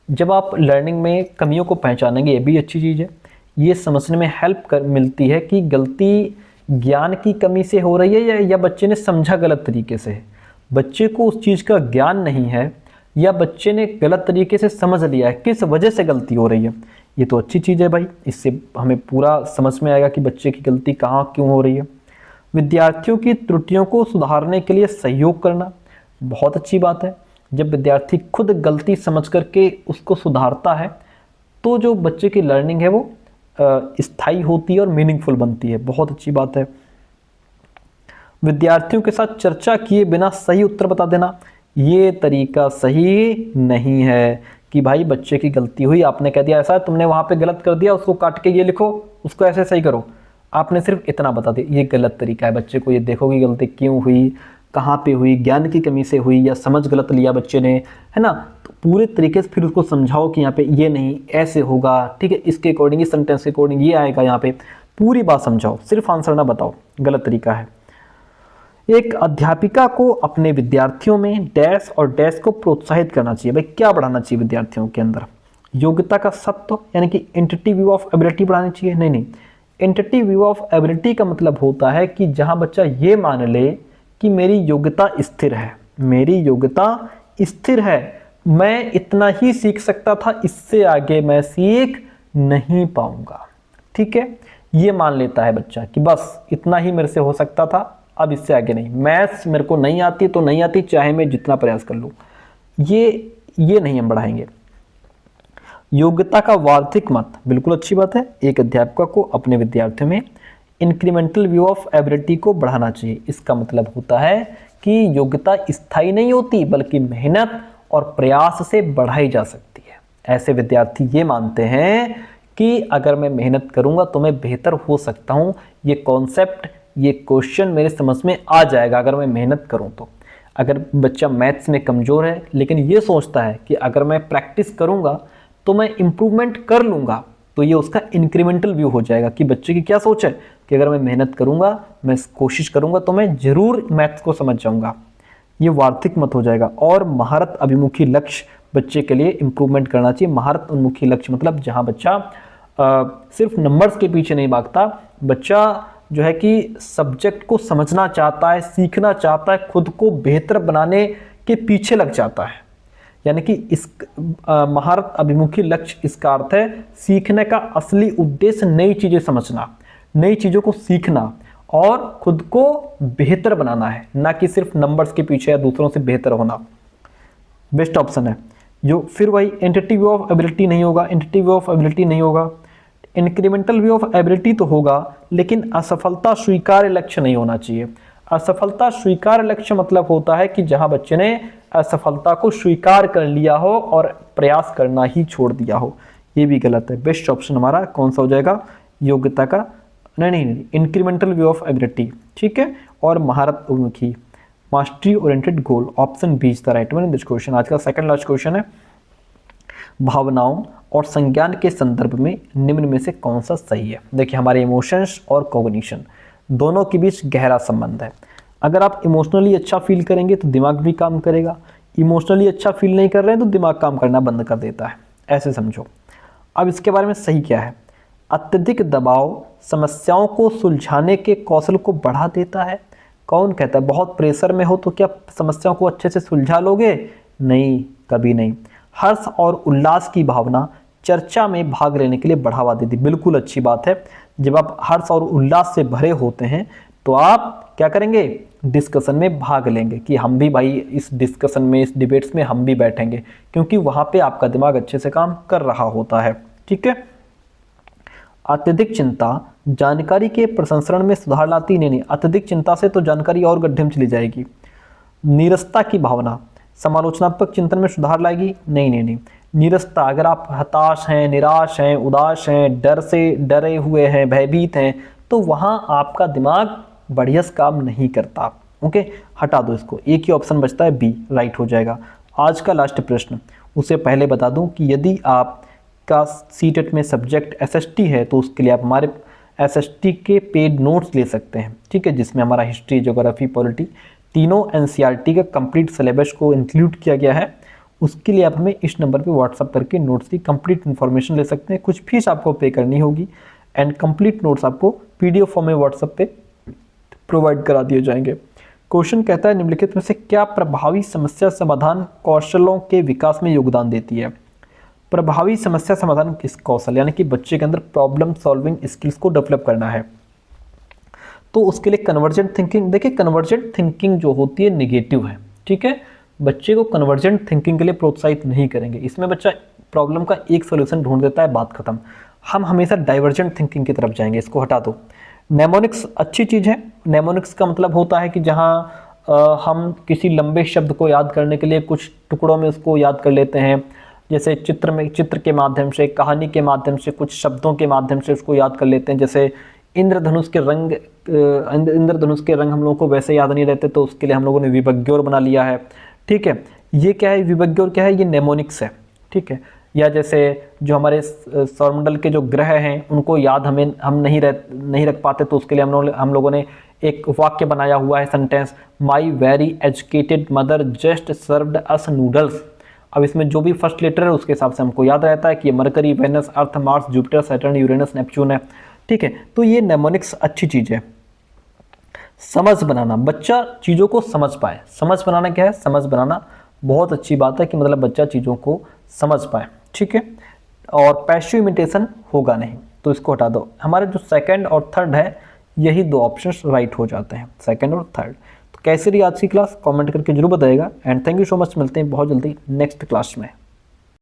जब आप लर्निंग में कमियों को पहचानेंगे, ये भी अच्छी चीज़ है। ये समझने में हेल्प मिलती है कि गलती ज्ञान की कमी से हो रही है या बच्चे ने समझा गलत तरीके से है। बच्चे को उस चीज़ का ज्ञान नहीं है या बच्चे ने गलत तरीके से समझ लिया है, किस वजह से गलती हो रही है। ये तो अच्छी चीज़ है भाई, इससे हमें पूरा समझ में आएगा कि बच्चे की गलती कहाँ क्यों हो रही है। विद्यार्थियों की त्रुटियों को सुधारने के लिए सहयोग करना बहुत अच्छी बात है। जब विद्यार्थी खुद गलती समझ करके उसको सुधारता है तो जो बच्चे की लर्निंग है वो स्थायी होती है और मीनिंगफुल बनती है। बहुत अच्छी बात है। विद्यार्थियों के साथ चर्चा किए बिना सही उत्तर बता देना, ये तरीका सही नहीं है कि भाई बच्चे की गलती हुई, आपने कह दिया ऐसा, तुमने वहाँ पे गलत कर दिया, उसको काट के ये लिखो, उसको ऐसे सही करो, आपने सिर्फ इतना बता दिया। ये गलत तरीका है। बच्चे को ये देखो कि गलती क्यों हुई, कहाँ पे हुई, ज्ञान की कमी से हुई या समझ गलत लिया बच्चे ने, है ना। तो पूरे तरीके से फिर उसको समझाओ कि यहाँ पे ये नहीं ऐसे होगा, ठीक है, इसके अकॉर्डिंग, इस सेंटेंस के अकॉर्डिंग ये आएगा, यहाँ पे पूरी बात समझाओ, सिर्फ आंसर ना बताओ, गलत तरीका है। एक अध्यापिका को अपने विद्यार्थियों में डैश और डैश को प्रोत्साहित करना चाहिए। भाई क्या बढ़ाना चाहिए विद्यार्थियों के अंदर? योग्यता का सत्व यानी कि एंटिटी व्यू ऑफ एबिलिटी बढ़ानी चाहिए? नहीं, एंटिटी व्यू ऑफ एबिलिटी का मतलब होता है कि जहां बच्चा ये मान ले कि मेरी योग्यता स्थिर है, मेरी योग्यता स्थिर है, मैं इतना ही सीख सकता था, इससे आगे मैं सीख नहीं पाऊंगा, ठीक है। ये मान लेता है बच्चा कि बस इतना ही मेरे से हो सकता था, अब इससे आगे नहीं, मैथ्स मेरे को नहीं आती तो नहीं आती, चाहे मैं जितना प्रयास कर लूँ, ये नहीं हम बढ़ाएंगे। योग्यता का वार्षिक मत, बिल्कुल अच्छी बात है। एक अध्यापक को अपने विद्यार्थियों में इंक्रीमेंटल व्यू ऑफ एबिलिटी को बढ़ाना चाहिए। इसका मतलब होता है कि योग्यता स्थायी नहीं होती, बल्कि मेहनत और प्रयास से बढ़ाई जा सकती है। ऐसे विद्यार्थी ये मानते हैं कि अगर मैं मेहनत करूंगा तो मैं बेहतर हो सकता हूं, ये कॉन्सेप्ट, ये क्वेश्चन मेरे समझ में आ जाएगा अगर मैं मेहनत करूं तो। अगर बच्चा मैथ्स में कमज़ोर है लेकिन ये सोचता है कि अगर मैं प्रैक्टिस करूंगा तो मैं इम्प्रूवमेंट कर लूँगा, तो ये उसका इंक्रीमेंटल व्यू हो जाएगा कि बच्चे की क्या सोच है कि अगर मैं मेहनत करूँगा, मैं कोशिश करूँगा तो मैं ज़रूर मैथ्स को समझ जाऊँगा, ये वार्षिक मत हो जाएगा। और महारत अभिमुखी लक्ष्य बच्चे के लिए इम्प्रूवमेंट करना चाहिए। महारत उन्मुखी लक्ष्य मतलब जहाँ बच्चा सिर्फ नंबर्स के पीछे नहीं भागता, बच्चा जो है कि सब्जेक्ट को समझना चाहता है, सीखना चाहता है, खुद को बेहतर बनाने के पीछे लग जाता है। यानी कि इस महारत अभिमुखी लक्ष्य, इसका अर्थ है सीखने का असली उद्देश्य नई चीज़ें समझना, नई चीज़ों को सीखना और खुद को बेहतर बनाना है, ना कि सिर्फ नंबर्स के पीछे या दूसरों से बेहतर होना। बेस्ट ऑप्शन है जो। फिर वही एंटिटी व्यू ऑफ एबिलिटी नहीं होगा, एंटिटी व्यू ऑफ एबिलिटी नहीं होगा। इंक्रीमेंटल व्यू ऑफ एबिलिटी तो होगा, लेकिन असफलता स्वीकार्य लक्ष्य नहीं होना चाहिए। असफलता स्वीकार्य लक्ष्य मतलब होता है कि जहां बच्चे ने असफलता को स्वीकार कर लिया हो और प्रयास करना ही छोड़ दिया हो, ये भी गलत है। बेस्ट ऑप्शन हमारा कौन सा हो जाएगा? योग्यता का नहीं, इंक्रीमेंटल व्यू ऑफ एबिलिटी, ठीक है। और महारत उन्मुखी, mastery oriented goal, option B is the right one in this question. आज का सेकंड लास्ट क्वेश्चन है, भावनाओं और संज्ञान के संदर्भ में निम्न में से कौन सा सही है? देखिए हमारे इमोशंस और कॉग्निशन दोनों के बीच गहरा संबंध है। अगर आप इमोशनली अच्छा फील करेंगे तो दिमाग भी काम करेगा, इमोशनली अच्छा फील नहीं कर रहे हैं तो दिमाग काम करना बंद कर देता है, ऐसे समझो। अब इसके बारे में सही क्या है? अत्यधिक दबाव समस्याओं को सुलझाने के कौशल को बढ़ा देता है। कौन कहता है बहुत प्रेशर में हो तो क्या समस्याओं को अच्छे से सुलझा लोगे? नहीं, कभी नहीं। हर्ष और उल्लास की भावना चर्चा में भाग लेने के लिए बढ़ावा देती, बिल्कुल अच्छी बात है। जब आप हर्ष और उल्लास से भरे होते हैं तो आप क्या करेंगे? डिस्कशन में भाग लेंगे कि हम भी भाई इस डिस्कशन में, इस डिबेट्स में हम भी बैठेंगे, क्योंकि वहां पे आपका दिमाग अच्छे से काम कर रहा होता है, ठीक है। अत्यधिक चिंता जानकारी के प्रसंस्करण में सुधार लाती नहीं, अत्यधिक चिंता से तो जानकारी और गड्ढे में चली जाएगी। नीरसता की भावना समालोचनात्मक चिंतन में सुधार लाएगी? नहीं। नीरसता, अगर आप हताश हैं, निराश हैं, उदास हैं, डर से डरे हुए हैं, भयभीत हैं, तो वहां आपका दिमाग बढ़िया काम नहीं करता। ओके, हटा दो इसको, एक ही ऑप्शन बचता है, बी राइट हो जाएगा। आज का लास्ट प्रश्न, उससे पहले बता दूं कि यदि आपका सीटेट में सब्जेक्ट एसएसटी है तो उसके लिए आप हमारे एसएसटी के पेड नोट्स ले सकते हैं, ठीक है, जिसमें हमारा हिस्ट्री, ज्योग्राफी, पॉलिटी तीनों एनसीईआरटी का कंप्लीट सिलेबस को इंक्लूड किया गया है। उसके लिए आप हमें इस नंबर पे व्हाट्सअप करके नोट्स की कंप्लीट इन्फॉर्मेशन ले सकते हैं। कुछ फीस आपको पे करनी होगी एंड कंप्लीट नोट्स आपको पीडीएफ फॉर्म में व्हाट्सएप पे प्रोवाइड करा दिए जाएंगे। क्वेश्चन कहता है निम्नलिखित में से क्या प्रभावी समस्या समाधान कौशलों के विकास में योगदान देती है? प्रभावी समस्या समाधान किस कौशल, यानी कि बच्चे के अंदर प्रॉब्लम सॉल्विंग स्किल्स को डेवलप करना है, तो उसके लिए कन्वर्जेंट थिंकिंग। देखिए कन्वर्जेंट थिंकिंग जो होती है नेगेटिव है, ठीक है, बच्चे को कन्वर्जेंट थिंकिंग के लिए प्रोत्साहित नहीं करेंगे। इसमें बच्चा प्रॉब्लम का एक सोल्यूशन ढूंढ देता है, बात खत्म। हम हमेशा डाइवर्जेंट थिंकिंग की तरफ जाएंगे, इसको हटा दो। नेमोनिक्स अच्छी चीज़ है। नेमोनिक्स का मतलब होता है कि जहाँ हम किसी लंबे शब्द को याद करने के लिए कुछ टुकड़ों में उसको याद कर लेते हैं, जैसे चित्र के माध्यम से, कहानी के माध्यम से, कुछ शब्दों के माध्यम से उसको याद कर लेते हैं। जैसे इंद्रधनुष के रंग इंद्रधनुष के रंग हम लोगों को वैसे याद नहीं रहते, तो उसके लिए हम लोगों ने विभज्ञोर बना लिया है। ठीक है, ये क्या है, विभज्ञोर क्या है, ये नेमोनिक्स है। ठीक है, या जैसे जो हमारे सौरमंडल के जो ग्रह हैं उनको याद हम नहीं रख पाते, तो उसके लिए हम लोगों ने एक वाक्य बनाया हुआ है, sentence, my very educated mother just served us noodles. अब इसमें जो भी फर्स्ट लेटर है उसके हिसाब से हमको याद रहता है कि ये Mercury, Venus, Earth, Mars, Jupiter, Saturn, Uranus, Neptune है। ठीक है, तो ये नेमोनिक्स अच्छी चीज़ है। समझ बनाना, बच्चा चीज़ों को समझ पाए। समझ बनाना क्या है, समझ बनाना बहुत अच्छी बात है कि मतलब बच्चा चीज़ों को समझ पाए। ठीक है, और पैसिव इमिटेशन होगा नहीं, तो इसको हटा दो। हमारे जो सेकंड और थर्ड है, यही दो ऑप्शंस राइट हो जाते हैं, सेकंड और थर्ड। तो कैसी रही आज की क्लास, कमेंट करके जरूर बताइएगा। And thank you so much, मिलते हैं बहुत जल्दी नेक्स्ट क्लास में।